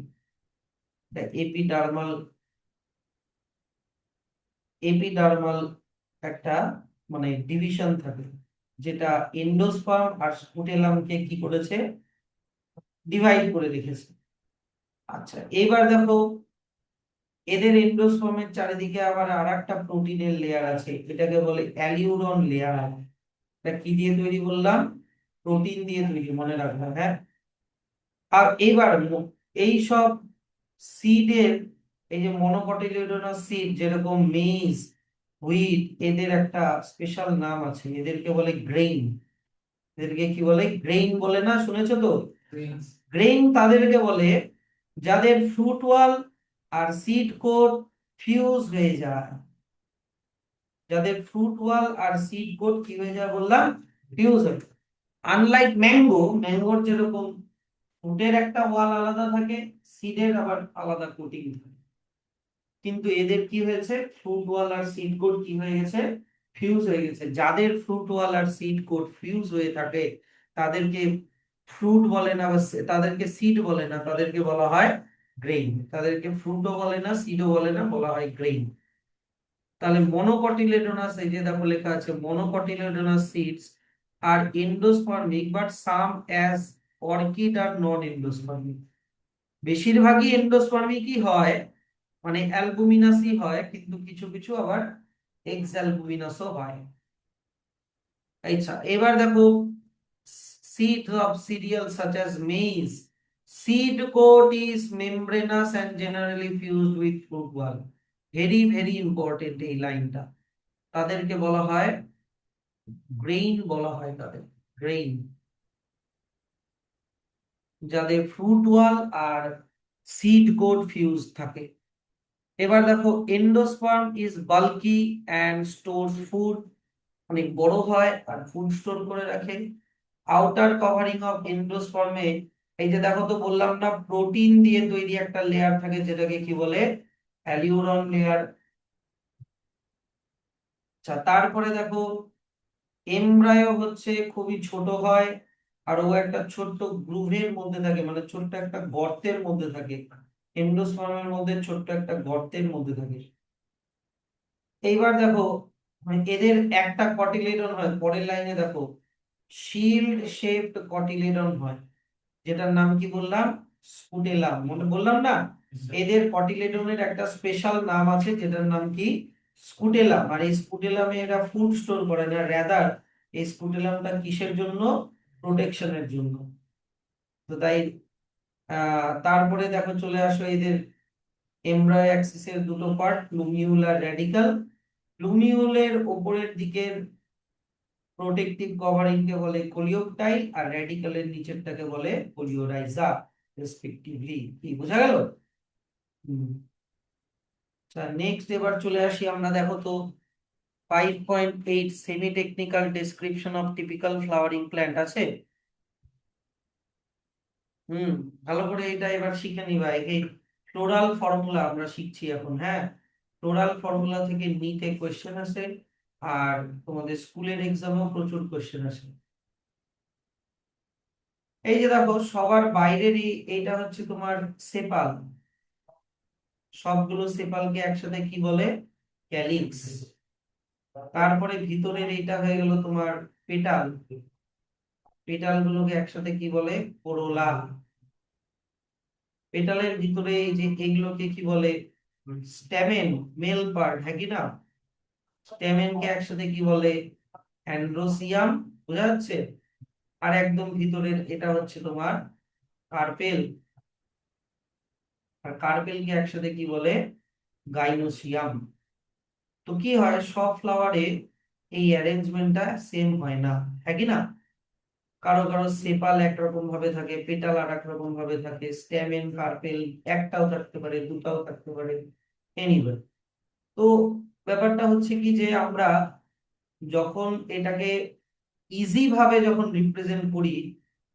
এপিডার্মাল, এপিডার্মাল একটা মানে ডিভিশন থাকে, যেটা এন্ডোস্পার্ম আর স্কুটেলামকে কি করেছে, ডিভাইড করে রেখেছে। আচ্ছা, এবার দেখো এদের এন্ডোস্পার্মের চারিদিকে আবার আর একটা প্রোটিনের লেয়ার আছে, এটাকে বলে অ্যালিউরন লেয়ার। এটা কি দিয়ে তৈরি বললাম? প্রোটিন দিয়ে তৈরি, মনে রাখবে, হ্যাঁ। আর এবার এই সব সিডের, এই যে মনোকটিলিডোনাস সিড যেরকম মেইজ, হুইট, এদের একটা স্পেশাল নাম আছে, এদেরকে বলে গ্রেইন। এদেরকে কি বলে? গ্রেইন বলে না, শুনেছো তো? গ্রেইন তাদেরকে বলে যাদের ফ্রুট ওয়াল আর সিড কোট ফিউজ হয়ে যায়। যাদের ফ্রুট ওয়াল আর সিড কোট কি হয়ে যায় বললাম? ফিউজ হয়ে যায়। আনলাইক ম্যাঙ্গো, ম্যাঙ্গোর যেরকম ফ্রুটের একটা ওয়াল আলাদা থাকে, সিডের আবার আলাদা কোটিং থাকে, কিন্তু এদের কি হয়েছে, ফ্রুট ওয়াল আর সিড কোট কি হয়ে গেছে, ফিউজ হয়ে গেছে। যাদের ফ্রুট ওয়াল আর সিড কোট ফিউজ হয়ে থাকে তাদেরকে ফ্রুট বলে না, বা তাদেরকে সিড বলে না, তাদেরকে বলা হয় গ্রেইন। তাদেরকে ফ্রুটও বলে না, সিডও বলে না, বলা হয় গ্রেইন। তাহলে মনোকটিলেডোনাস, এই যে দেখো লেখা আছে মনোকটিলেডোনাস সিডস আর endospermic but some as orchid আর নন এন্ডোস্পার্মিক। বেশিরভাগই এন্ডোস্পার্মিকই হয়, মানে অ্যালবুমিনাসই হয়, কিন্তু কিছু কিছু আবার এক্স অ্যালবুমিনাসও হয়। আচ্ছা, এবার দেখো seeds of cereals such as maize, seed coat is membranous and generally fused with fruit wall. Very very important এই লাইনটা। তাদেরকে বলা হয় গ্রেইন, বলা হয় তাদের গ্রেইন, যাদের ফ্রুট ওয়াল আর সিড কোট ফিউজ থাকে। এবার দেখো endosperm is bulky and stores food, অনেক বড় হয় আর ফুড স্টোর করে রাখে। আউটার কভারিং অফ এন্ডোস্পার্মে, এই যে দেখো তো বললাম না, প্রোটিন দিয়ে তৈরি একটা লেয়ার থাকে যেটাকে কি বলে, অ্যালিউরন লেয়ার। আচ্ছা, তারপরে দেখো এমব্রায়ো হচ্ছে খুবই ছোট হয়, আর ও একটা ছোট্ট গ্রুভের মধ্যে থাকে, মানে ছোট্ট একটা গর্তের মধ্যে থাকে। এন্ডোস্পার্মের মধ্যে ছোট্ট একটা গর্তের মধ্যে থাকে। এইবার দেখো মানে এদের একটা কটিলেডন হয়, পরের লাইনে দেখো শিল্ড শেপড কটিলেডন হয়, যেটার নাম কি বললাম, স্কুটেলাম। মনে বললাম না, এদের কটিলেডনের একটা স্পেশাল নাম আছে যেটার নাম কি, স্কুটেলাম। আর এই স্কুটেলামে এরা ফুড স্টোর করে না, রাদার এই স্কুটেলামটা কিসের জন্য, প্রোটেকশনের জন্য। তো তাই তারপরে দেখো চলে আসো এদের এমব্রায়ো অ্যাক্সিসের দুটো পার্ট, প্লুমিউল আর রেডিকাল। প্লুমিউলের উপরের দিকের প্রোটেক্টিভ কভারিং কে বলে কোলিওপটাইল, আর রেডিক্যালের নিচেরটাকে বলে কোলিওরাইজা রেসপেক্টিভলি। কি বোঝা গেল? হুম। আচ্ছা, নেক্সট এবার চলে আসি আমরা, দেখো তো 5.8 semi technical description of typical flowering plant আছে। ভালো করে এটা এবার শিখে নিবা। এই ফ্লোরাল ফর্মুলা আমরা শিখছি এখন, হ্যাঁ। ফ্লোরাল ফর্মুলা থেকে নিটে কোয়েশ্চেন আসে, আর তোমাদের স্কুলের এক্সামেও প্রচুর কোয়েশ্চেন আসে। এই যে দেখো, সবার বাইরেরই এইটা হচ্ছে তোমার সেপাল। সবগুলো সেপালকে একসাথে কি বলে? ক্যালিক্স। তারপরে ভিতরের এইটা হয়ে গেল তোমার পেটাল। পেটাল গুলোকে একসাথে কি বলে? কোরোলা। পেটালের ভিতরে এই যে এগুলোকে কি বলে? স্টেমেন। মেল পার্ট, হ্যাঁ কি না? স্টেমেনকে একসাথে কি বলে? অ্যান্ড্রোসিয়াম। বোঝা যাচ্ছে? আর একদম ভিতরের এটা হচ্ছে তোমার কার্পেল। আর কার্পেলকে একসাথে কি বলে? গাইনোসিয়াম। তো কি হয়, সব ফ্লাওয়ারে এই অ্যারেঞ্জমেন্টটা সেম হয় না, হ্যাঁ কি না? কারো কারো সেপাল একরকম ভাবে থাকে, পেটাল আর এক রকম ভাবে থাকে, স্টেমেন কার্পেল একটাও থাকতে পারে, দুটাও থাকতে পারে। এনিওয়ে, তো ব্যাপারটা হচ্ছে কি যে আমরা যখন এটাকে ইজি ভাবে যখন রিপ্রেজেন্ট করি,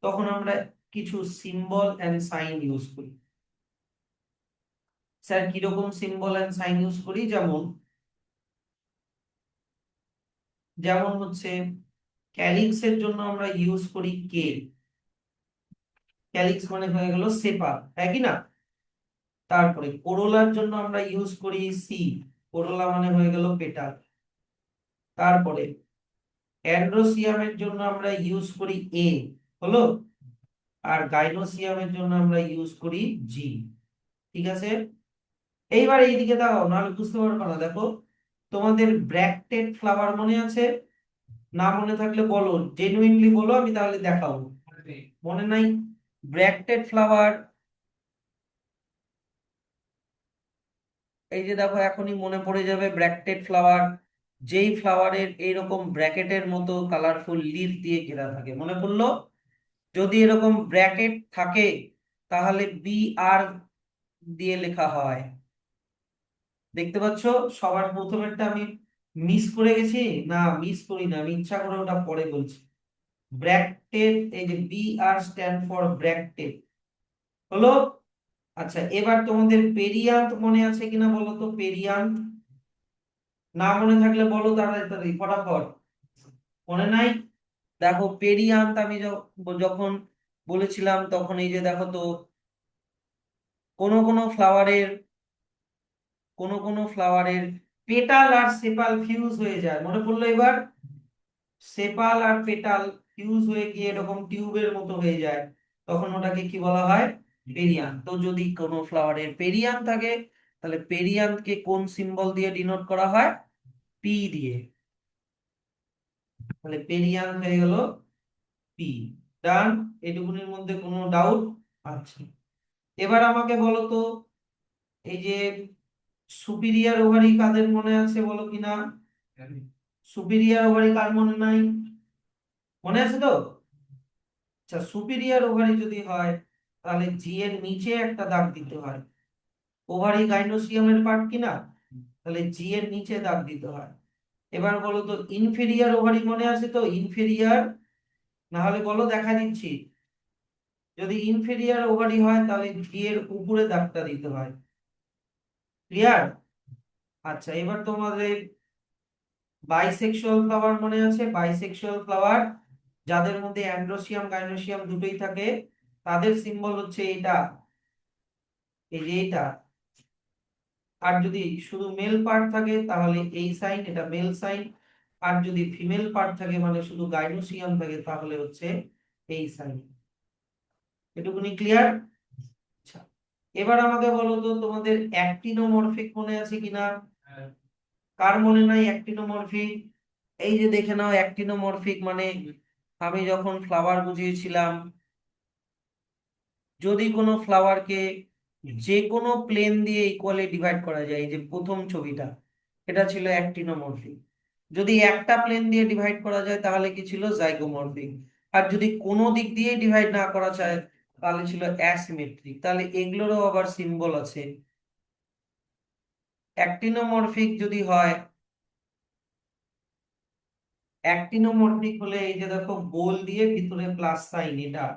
তখন আমরা কিছু সিম্বল এন্ড সাইন ইউজ করি। স্যার, কিরকম সিম্বল এন্ড সাইন ইউজ করি? যেমন যেমন হচ্ছে ক্যালিক্স এর জন্য আমরা ইউজ করি কে। ক্যালিক্স মানে হয়ে গেল সেপাল, তাই কি না? তারপরে কোরোলার জন্য আমরা ইউজ করি সি। কোরোলা মানে হয়ে গেল পেটাল। তারপরে অ্যান্ড্রোসিয়ামের জন্য আমরা ইউজ করি এ, হলো। আর গাইনোসিয়ামের জন্য আমরা ইউজ করি জি। ঠিক আছে, এইবার এইদিকে দাও, নাহলে বুঝতে পারবে না। দেখো, তোমাদের ব্র্যাকেটেড ফ্লাওয়ার মনে আছে? না মনে থাকলে বলো, জেনুইনলি বলো, আমি তাহলে দেখাবো। মনে নাই? ব্র্যাকেটেড ফ্লাওয়ার, এই যে দেখো, এখনই মনে পড়ে যাবে ব্র্যাকেটেড ফ্লাওয়ার। যেই ফ্লাওয়ারের এইরকম ব্র্যাকেটের মতো কালারফুল লিফ দিয়ে ঘেরা থাকে, মনে পড়লো? যদি এরকম ব্র্যাকেট থাকে তাহলে বি আর দিয়ে লেখা হয়। দেখতে পাচ্ছ? সবার প্রথমেরটা আমি মিস করে গেছি। না, মিস করি না, আমি ইচ্ছা করে ওটা পরে বলছি। ব্র্যাকেটেড, এই যে B R stand for bracketed, হলো। আচ্ছা, এবার তোমাদের পেরিয়ান্ট মনে আছে কিনা বলো তো? পেরিয়ান্ট না মনে থাকলে বলো তাড়াতাড়ি ফটাফট। মনে নাই? দেখো, পেরিয়ান্ট আমি যখন বলেছিলাম, তখন এই যে দেখো তো, কোন কোন ফ্লাওয়ারের পেটাল আর সেপাল ফিউজ হয়ে যায়, মনে পড়লো এবার? সেপাল আর পেটাল ফিউজ হয়ে গিয়ে এরকম টিউবের মতো হয়ে যায়, তখন ওটাকে কি বলা হয়? পেরিয়ান। তো যদি কোনো ফ্লাওয়ারের পেরিয়ান থাকে, তাহলে পেরিয়ানকে কোন সিম্বল দিয়ে ডিনোট করা হয়? পি দিয়ে। তাহলে পেরিয়ান হয়ে গেল পি। ডান? এটুকুনির মধ্যে কোনো ডাউট? আচ্ছা, এবার আমাকে বলো তো, এই যে সুপিরিয়ার ওভারি কাদের মনে আছে বলো কিনা? সুপিরিয়ার ওভারি কার মনে নাই? মনে আছে তো? আচ্ছা, সুপিরিয়ার ওভারি যদি হয়, তাহলে জি এর নিচে একটা দাগ দিতে হয়। ওভারি গাইনোসিয়ামের পার্ট কিনা? তাহলে জি এর নিচে দাগ দিতে হয়। এবার বলো তো, ইনফেরিয়ার ওভারি মনে আছে তো? ইনফেরিয়ার, না হলে বলো, দেখা দিচ্ছি। যদি ইনফেরিয়ার ওভারি হয়, তাহলে জি এর উপরে দাগটা দিতে হয়। ক্লিয়ার? আচ্ছা, এবার তোমাদের বাইসেক্সুয়াল ফ্লাওয়ার মনে আছে? বাইসেক্সুয়াল ফ্লাওয়ার যাদের মধ্যে অ্যান্ড্রোসিয়াম গাইনোসিয়াম দুটোই থাকে, তাদের সিম্বল হচ্ছে এটা, এই যে এটা। আর যদি শুধু মেল পার্ট থাকে তাহলে এই সাইন, এটা মেল সাইন। আর যদি ফিমেল পার্ট থাকে, মানে শুধু গাইনোসিয়াম থাকে, তাহলে হচ্ছে এই সাইন। এটুকুনি ক্লিয়ার? আচ্ছা, এবার আমাকে বলো তো, তোমাদের অ্যাক্টিনোমরফিক মনে আছে কিনা? কার মনে নাই অ্যাক্টিনোমরফিক? এই যে দেখে নাও, অ্যাক্টিনোমরফিক মানে আমি যখন ফ্লাওয়ার বুঝিয়েছিলাম, যদি কোনো ফ্লাওয়ারকে যে কোনো প্লেন দিয়ে ইকুয়ালি ডিভাইড করা যায়, এই যে প্রথম ছবিটা, এটা ছিল অ্যাক্টিনোমরফিক। যদি একটা প্লেন দিয়ে ডিভাইড করা যায়, তাহলে কি ছিল? জাইগোমরফিক। আর যদি কোনো দিক দিয়ে ডিভাইড না করা যায়, তাহলে ছিল অ্যাসিমেট্রিক। তাহলে এগুলোরও আবার সিম্বল আছে। অ্যাক্টিনোমরফিক যদি হয়, অ্যাক্টিনোমরফিক হলে এই যে দেখো গোল দিয়ে ভিতরে প্লাস সাইন এটা,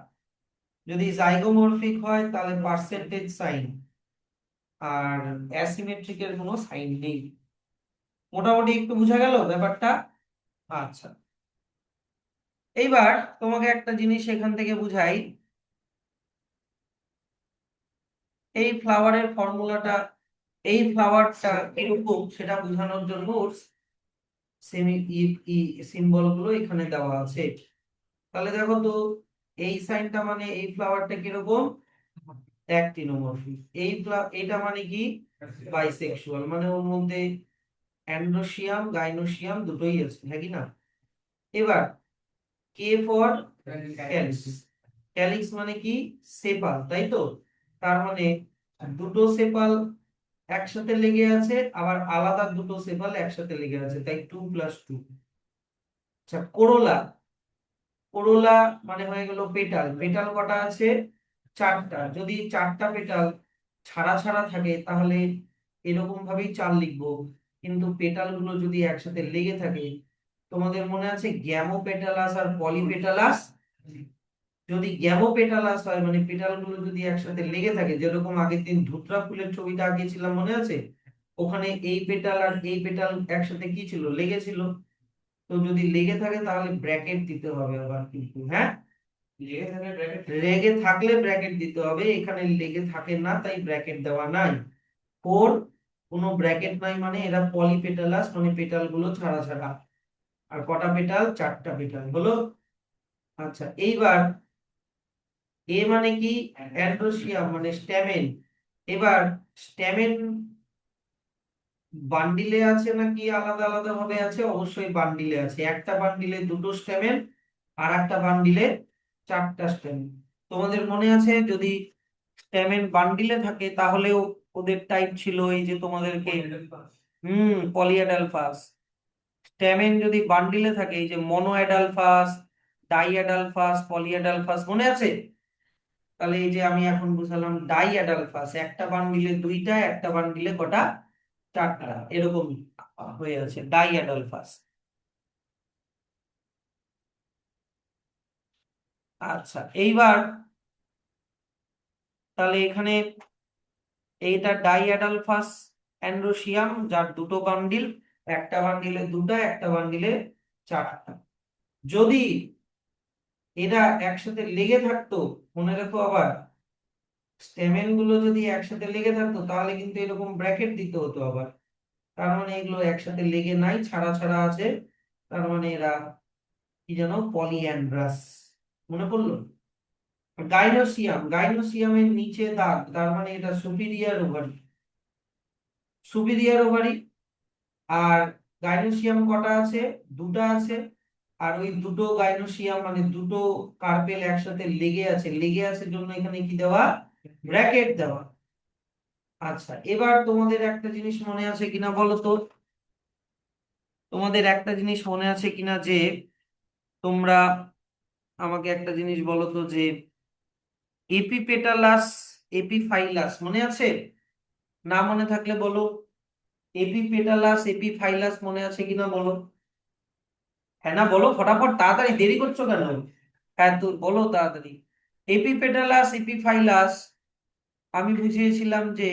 যদি জাইগোমরফিক হয় তাহলে পার্সেন্টেজ সাইন, আর অ্যাসিমেট্রিকের কোনো সাইন নেই। মোটামুটি একটু বোঝা গেল ব্যাপারটা? আচ্ছা, এইবার তোমাকে একটা জিনিস এখান থেকে বুঝাই। এই ফ্লাওয়ারের ফর্মুলাটা, এই ফ্লাওয়ারটা এরকম সেটা বোঝানোর জন্য সেমি সিম্বল গুলো এখানে দেওয়া আছে। তাহলে দেখো তো, এই সাইনটা মানে এই ফ্লাওয়ারটা কিরকম, অ্যাক্টিনোমরফিক। এটা মানে কি, বাইসেক্সুয়াল, মানে ওর মধ্যে অ্যান্ড্রোসিয়াম গাইনোসিয়াম দুটোই আছে, হ্যাঁ কি না? এবার কে ফর ক্যালিক্স। ক্যালিক্স মানে কি, সেপাল, তাই তো? তার মানে দুটো সেপাল একসাথে লেগে আছে, আবার আলাদা দুটো সেপাল একসাথে লেগে আছে, তাই 2+2। আচ্ছা, কোরোলা। কোরোলা মানে হয়ে গেল পেটাল। পেটাল কটা আছে, চারটা। যদি চারটা পেটাল ছাড়া ছাড়া থাকে তাহলে এরকম ভাবেই চার লিখবো, কিন্তু পেটাল গুলো যদি একসাথে লেগে থাকে, তোমাদের মনে আছে গ্যামোপেটালাস আর পলিপেটালাস? যদি গ্যামোপেটালাস হয় মানে পেটাল গুলো যদি একসাথে লেগে থাকে, যেরকম আগের দিন ধুতরা ফুলের ছবিটা আঁকিয়েছিলাম মনে আছে, ওখানে এই পেটাল আর এই পেটাল একসাথে কি ছিল, লেগেছিল। তো যদি লেগে থাকে তাহলে ব্র্যাকেট দিতে হবে আবার, কিন্তু হ্যাঁ, লেগে থাকলে ব্র্যাকেট দিতে হবে, এখানে লেগে থাকে না তাই ব্র্যাকেট দেওয়া নাই। ফোর, কোনো ব্র্যাকেট নাই মানে এরা পলিপেটালাস, মানে পেটাল গুলো ছাড়া ছাড়া। আর কটা পেটাল, চারটা পেটাল হলো। আচ্ছা, এইবার এ মানে কি, অ্যান্ড্রোসিয়াম মানে স্ট্যামেন। এবার স্ট্যামেন বান্ডিলে আছে নাকি আলাদা আলাদা ভাবে আছে? অবশ্যই বান্ডিলে আছে। একটা বান্ডিলে দুটো স্ট্যামেন, আর একটা বান্ডিলে চারটা স্ট্যামেন। তোমাদের মনে আছে যদি স্ট্যামেন বান্ডিলে থাকে তাহলেও ওদের টাইপ ছিল এই যে তোমাদেরকে, পলিঅ্যাডালফাস। স্ট্যামেন যদি বান্ডিলে থাকে এই যে মনোঅ্যাডালফাস, ডাইঅ্যাডালফাস, পলিঅ্যাডালফাস, মনে আছে? তাহলে এই যে আমি এখন বুঝালাম ডাইঅ্যাডালফাস, একটা বান্ডিলে দুইটা, একটা বান্ডিলে কটা, চারটা, এরকম হয়ে আছে ডাইঅ্যাডালফাস। আচ্ছা, এইবার তাহলে এখানে এইটা ডাইঅ্যাডালফাস অ্যান্ড্রোসিয়াম, যার দুটো বান্ডিল, একটা বান্ডিলে দুটা, একটা বান্ডিলে চারটা। যদি এরা একসাথে লেগে থাকতো, মনে রাখো আবার, স্টেমেন গুলো যদি একসাথে লেগে থাকতো তাহলে কিন্তু এরকম ব্র্যাকেট দিতে হতো আবার। তার মানে এগুলো একসাথে লেগে নাই, ছাড়া ছাড়া আছে, তার মানে এরা কি যেন, পলিঅ্যান্ড্রাস। মনে পড়লো? গাইনোসিয়াম, গাইনোসিয়ামের নিচে দাগ, তার মানে এটা সুপিরিয়ার ওভারি। Superior ovary. আর গাইনোসিয়াম কটা আছে, দুটা আছে। আর ওই দুটো গাইনোসিয়াম মানে দুটো কার্পেল একসাথে লেগে আছে, লেগে আছে জন্য এখানে কি দেওয়া, ব্র্যাকেট দেওয়া। আচ্ছা, এবার তোমাদের একটা জিনিস মনে আছে কিনা বলো তো, তোমাদের একটা জিনিস মনে আছে কিনা যে, তোমরা আমাকে একটা জিনিস বলো তো, যে এপিপেটালাস এপিফাইলাস মনে আছে? না মনে থাকলে বলো। এপিপেটালাস এপিফাইলাস মনে আছে কিনা বলো। হ্যাঁ না বলো ফটাফট, তাড়াতাড়ি, দেরি করছো কেন? হ্যাঁ তো বলো তাড়াতাড়ি। এপিপেটালাস এপিফাইলাস আমি বুঝিয়েছিলাম যে,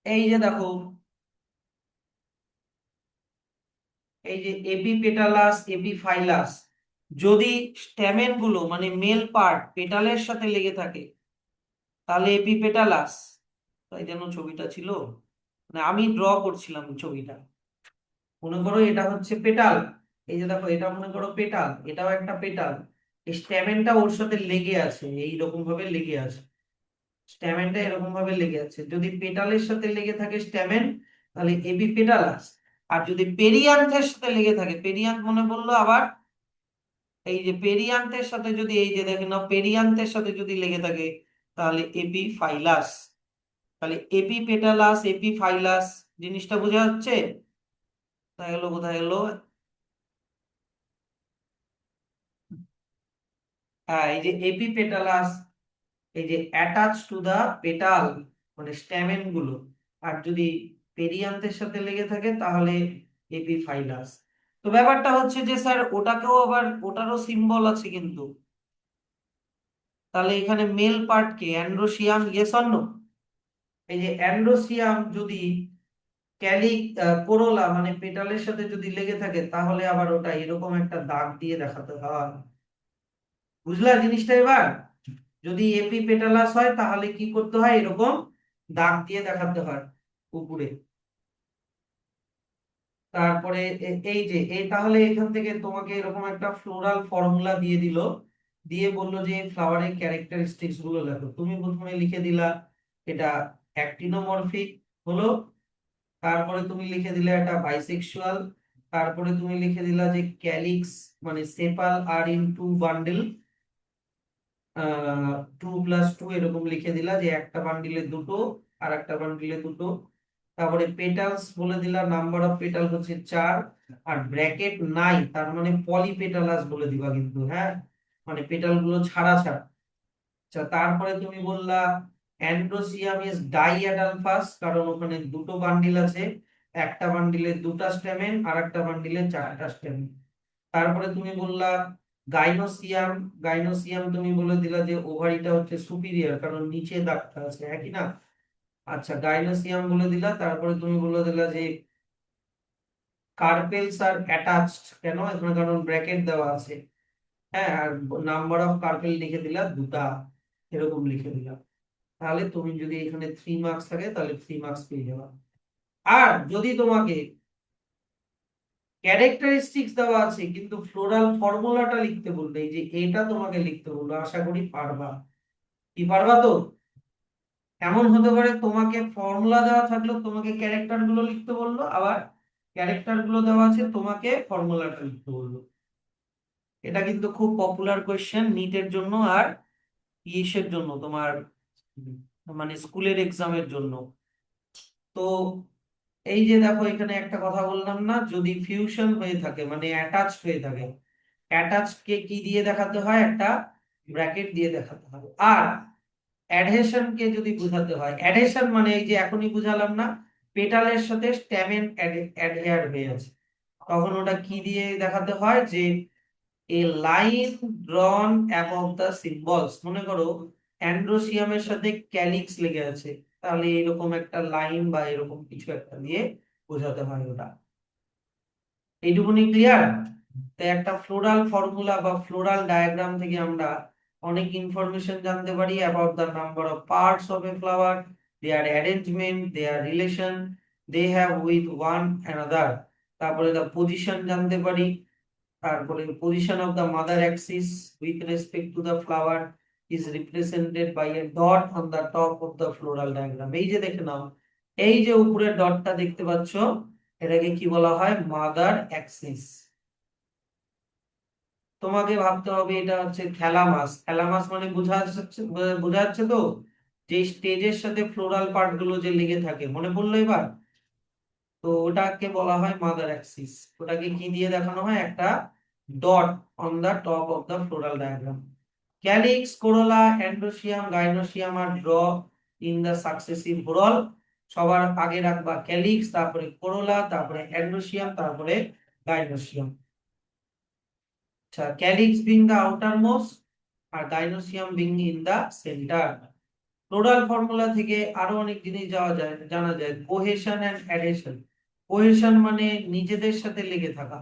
এই যে দেখো, এই যে এপিপেটালাস এপিফাইলাস, যদি স্ট্যামেন গুলো মানে মেল পার্ট পেটালের সাথে লেগে থাকে তাহলে এপিপেটালাস। তাই যেন ছবিটা ছিল, মানে আমি ড্র করছিলাম ছবিটা। মনে করো এটা হচ্ছে পেটাল, এই যে দেখো এটা মনে করো পেটাল, এটাও একটা পেটাল। এই স্ট্যামেনটা ওর সাথে লেগে আছে, এই রকম ভাবে লেগে আছে। স্ট্যামেনটা এরকম ভাবে লেগে আছে, যদি পেটালের সাথে লেগে থাকে স্ট্যামেন তাহলে এপিপেটালাস। আর যদি পেরিয়ান্থের সাথে লেগে থাকে, পেরিয়ান্থ মনে পড়লো আবার, এই যে পেরিয়ান্থের সাথে যদি, এই যে দেখে নাও, পেরিয়ান্থের সাথে যদি লেগে থাকে তাহলে এপিফাইলাস। তাহলে এপিপেটালাস এপিফাইলাস জিনিসটা বোঝা যাচ্ছে? কোথায় গেলো, কোথায় গেলো? হ্যাঁ, এই যে এপিপেটালাস, এই যে অ্যাটাচ টু দা পেটাল, মানে স্ট্যামেন গুলো। আর যদি পেরিয়ান্থের সাথে লেগে থাকে তাহলে এপিফাইলাস। তো ব্যাপারটা হচ্ছে যে স্যার ওটাকেও আবার ওটারও সিম্বল আছে কিন্তু, তাহলে এখানে মেল পার্ট কে অ্যান্ড্রোসিয়াম, ইয়েস অর নো? এই যে অ্যান্ড্রোসিয়াম যদি ক্যালিক কোরোলা মানে পেটালের সাথে যদি লেগে থাকে তাহলে আবার ওটা এরকম একটা দাগ দিয়ে দেখাতে হয়। বুঝলা জিনিসটা এবার? যদি এপি পেটালাস হয় তাহলে কি করতে হয়, এরকম দাগ দিয়ে দেখাতে হয় উপরে। তারপরে এই যে এই তাহলে এখান থেকে তোমাকে এরকম একটা ফ্লোরাল ফর্মুলা দিয়ে দিল, দিয়ে বললো যে ফ্লাওয়ারের ক্যারেক্টারিস্টিক্স গুলো লেখো। তুমি প্রথমে লিখে দিলা এটা অ্যাক্টিনোমরফিক হলো, তারপরে তুমি লিখে দিলে এটা বাইসেক্সুয়াল, তারপরে তুমি লিখে দিলা যে ক্যালিক্স মানে সেপাল আর ইন টু বান্ডেল, 2+2 এরকম লিখে দিলা যে একটা বান্ডিলে দুটো আর একটা বান্ডিলে দুটো। তারপরে পেটালস বলে দিলা, নাম্বার অফ পেটাল হচ্ছে 4, আর ব্র্যাকেট নাই তার মানে পলিপেটালাস বলে দিবা কিন্তু, হ্যাঁ, মানে পেটাল গুলো ছাড়া ছাড়া। আচ্ছা, তারপরে তুমি বললা অ্যান্ড্রোসিয়াম ইজ ডাইঅ্যাডালফাস, কারণ ওখানে দুটো বান্ডিল আছে, একটা বান্ডিলে দুটা স্টেমেন আর একটা বান্ডিলে চারটা স্টেমেন। তারপরে তুমি বললা গাইনোসিয়াম, গাইনোসিয়াম তুমি বলে দিলা যে ওভারিটা হচ্ছে সুপিরিয়র কারণ নিচে দাগটা আছে, হ্যাঁ কি না? আচ্ছা, গাইনোসিয়াম বলে দিলা। তারপরে তুমি বলে দিলা যে কার্পেলস আর অ্যাটাচড কেন এখানে, কারণ ব্র্যাকেট দেওয়া আছে, হ্যাঁ, আর নাম্বার অফ কার্পেল লিখে দিলা দুটা, এরকম লিখে দিলা। তাহলে তুমি যদি এখানে 3 মার্কস থাকে তাহলে 3 মার্কস পেয়ে যাবা। আর যদি তোমাকে ক্যারেক্টারিস্টিক্স দেওয়া আছে কিন্তু ফ্লোরাল ফর্মুলাটা লিখতে বলবে, এই যে এটা তোমাকে লিখতে বললো, আশা করি পারবা। কি পারবা তো? এমন হতে পারে তোমাকে ফর্মুলা দেওয়া থাকলো, তোমাকে ক্যারেক্টার গুলো লিখতে বললো, আবার ক্যারেক্টার গুলো দেওয়া আছে তোমাকে ফর্মুলাটা লিখতে বললো। এটা কিন্তু খুব পপুলার কোয়েশ্চেন নিটের জন্য আর ইসের জন্য, তোমার মানে স্কুলের এক্সামের জন্য। তো এই যে দেখো এখানে একটা কথা বললাম না, যদি ফিউশন হয়ে থাকে মানে অ্যাটাচড হয়ে থাকে, অ্যাটাচড কে কি দিয়ে দেখাতে হয়, একটা ব্র্যাকেট দিয়ে দেখাতে হয়। আর অ্যাডহেশন কে যদি বোঝাতে হয়, অ্যাডহেশন মানে এই যে এখনই বুঝালাম না, পেটালের সাথে স্ট্যামেন অ্যাডহেয়ার হয়ে আছে, তখন ওটা কি দিয়ে দেখাতে হয়, যে এ লাইন ড্রন অ্যাবভ দা সিম্বলস। মনে করো অ্যান্ড্রোসিয়ামের সাথে ক্যালিক্স লেগে আছে, তাহলে এরকম একটা লাইন বা এরকম কিছু একটা দিয়ে বোঝাতে হয় ওটা। এইটুকুনি ক্লিয়ার? তাই একটা ফ্লোরাল ফর্মুলা বা ফ্লোরাল ডায়াগ্রাম থেকে আমরা অনেক ইনফরমেশন জানতে পারি about the number of parts of a flower, their arrangement, their relation they have with one another. তারপরে দ্য পজিশন জানতে পারি, তারপরে position of the mother axis with respect to the flower is represented by a dot on the top of the floral diagram. এই যে দেখে নাও, এই যে উপরের ডটটা দেখতে পাচ্ছ, এটাকে কি বলা হয়, মাদার অ্যাক্সিস। তোমাকে ভাবতে হবে এটা হচ্ছে থ্যালামাস। থ্যালামাস মানে বোঝা যাচ্ছে তো, যে স্টেজের সাথে ফ্লোরাল পার্ট গুলো যে লেগে থাকে, মনে পড়লো এবার? তো ওটাকে বলা হয় মাদার অ্যাক্সিস। ওটাকে কি দিয়ে দেখানো হয়, একটা dot on the top of the floral diagram. Calyx, corolla, androecium, gynoecium আর draw in the successive whorl. সবার আগে রাখবা ক্যালিক্স, তারপরে কোরোলা, তারপরে অ্যান্ড্রোসিয়াম, তারপরে গাইনোসিয়াম। আচ্ছা, calyx being the outer most আর gynoecium being in the centre. Floral formula থেকে আরো অনেক জিনিস জানা যায়, কোহেশন এন্ড অ্যাডহেশন। কোহেশন মানে নিজেদের সাথে লেগে থাকা,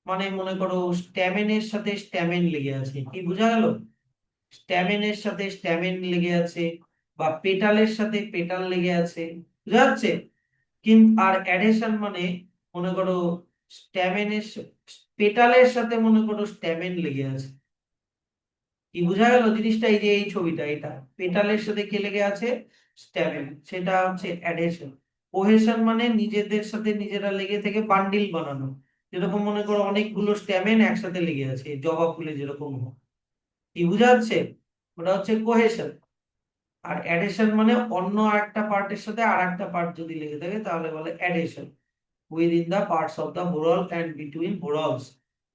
মানে মনে করো স্ট্যামেনের সাথে স্ট্যামেন লেগে আছে, কি বোঝা গেল? স্ট্যামেনের সাথে স্ট্যামেন লেগে আছে, বা পেটালের সাথে পেটাল লেগে আছে, বুঝা যাচ্ছে? কিন্তু আর অ্যাডহেশন মানে মনে করো স্ট্যামেনের পেটালের সাথে মনে করো স্ট্যামেন লেগে আছে। কি বোঝা গেল জিনিসটা? এই যে এই ছবিটা, এটা পেটালের সাথে কে লেগে আছে, স্ট্যামেন, সেটা হচ্ছে অ্যাডহেশন। কোহেশন মানে নিজেদের সাথে নিজেরা লেগে থেকে বান্ডিল বানানো, যেরকম মনে করো অনেকগুলো স্ট্যামেন একসাথে লেগে আছে জবা ফুলে যেরকম হয়। কি বোঝা যাচ্ছে? ওটা হচ্ছে কোহেশন। আর অ্যাডহেশন মানে অন্য আরেকটা পার্টের সাথে আর একটা পার্ট যদি লেগে থাকে তাহলে বলে adhesion, within the parts of the whorl and between whorls.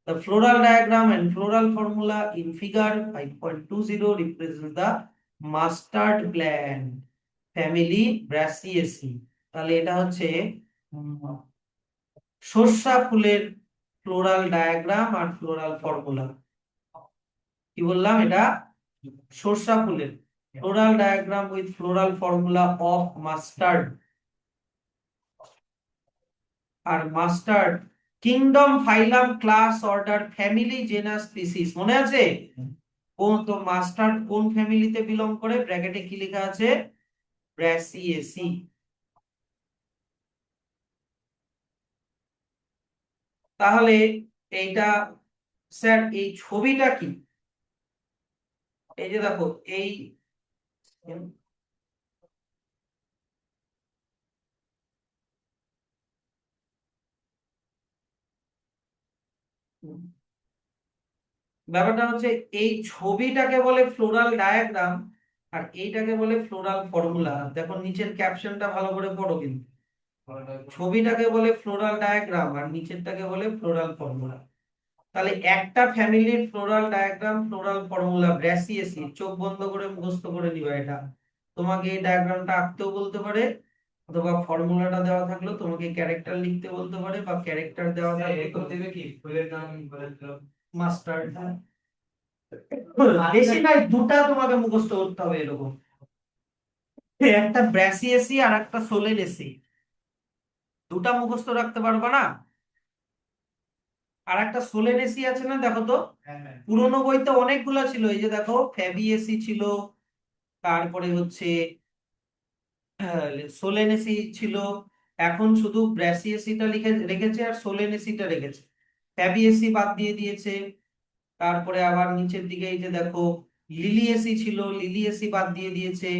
The floral diagram and floral formula in figure 5.20 represents the mustard plant family Brassiaceae. তাহলে এটা হচ্ছে উম, সর্ষা ফুলের ফ্লোরাল ডায়াগ্রাম আর ফ্লোরাল ফর্মুলা। কি বললাম? এটা সর্ষা ফুলের floral diagram with floral formula of mustard. আর mustard kingdom, phylum, class, order, family, genus, species. মনে আছে? কোন তো মাস্টার্ড কোন ফ্যামিলিতে বিলং করে? ব্র্যাকেটে কি লেখা আছে? ব্র্যাসিয়েসি। তাহলে এইটা, স্যার এই ছবিটা কি? এই যে দেখো, এই ব্যাপারটা হচ্ছে, এই ছবিটাকে বলে ফ্লোরাল ডায়াগ্রাম আর এইটাকে বলে ফ্লোরাল ফর্মুলা। দেখো নিচের ক্যাপশনটা ভালো করে পড়ো কিন্তু। ছবিটাকে বলে ফ্লোরাল ডায়াগ্রাম আর নিচেরটাকে বলে ফ্লোরাল ফর্মুলা। তাহলে একটা ফ্যামিলির ফ্লোরাল ডায়াগ্রাম, ফ্লোরাল ফর্মুলা, ব্র্যাসিয়েসি। চোখ বন্ধ করে মুখস্থ করে নিবা এটা। তোমাকে এই ডায়াগ্রামটা আঁকতেও বলতে পারে, অথবা ফর্মুলাটা দেওয়া থাকলো তোমাকে ক্যারেক্টার লিখতে বলতে পারে, বা ক্যারেক্টার দেওয়া থাকলে তো দেবে কি ফুলের নাম মাস্টার্ড। বেশি নয়, দুটা তোমাকে মুখস্থ করতে হবে এরকম। একটা ব্র্যাসিয়েসি আর একটা সোলেনেসি, দুটা মুখস্থ রাখতে পারবা না? আর একটা সোলেনেসি আছে না, দেখো তো। পুরোনো বইতে অনেকগুলা ছিল, এই যে দেখো ফ্যাবিয়েসি ছিল, তারপরে হচ্ছে সোলেনেসি ছিল। এখন শুধু ব্র্যাসিয়েসিটা লিখে রেখেছে আর সোলেনেসিটা রেখেছে, ফ্যাবিয়েসি বাদ দিয়ে দিয়েছে। তারপরে আবার নিচের দিকে এই যে দেখো লিলিয়েসি ছিল, লিলিয়েসি বাদ দিয়ে দিয়েছে।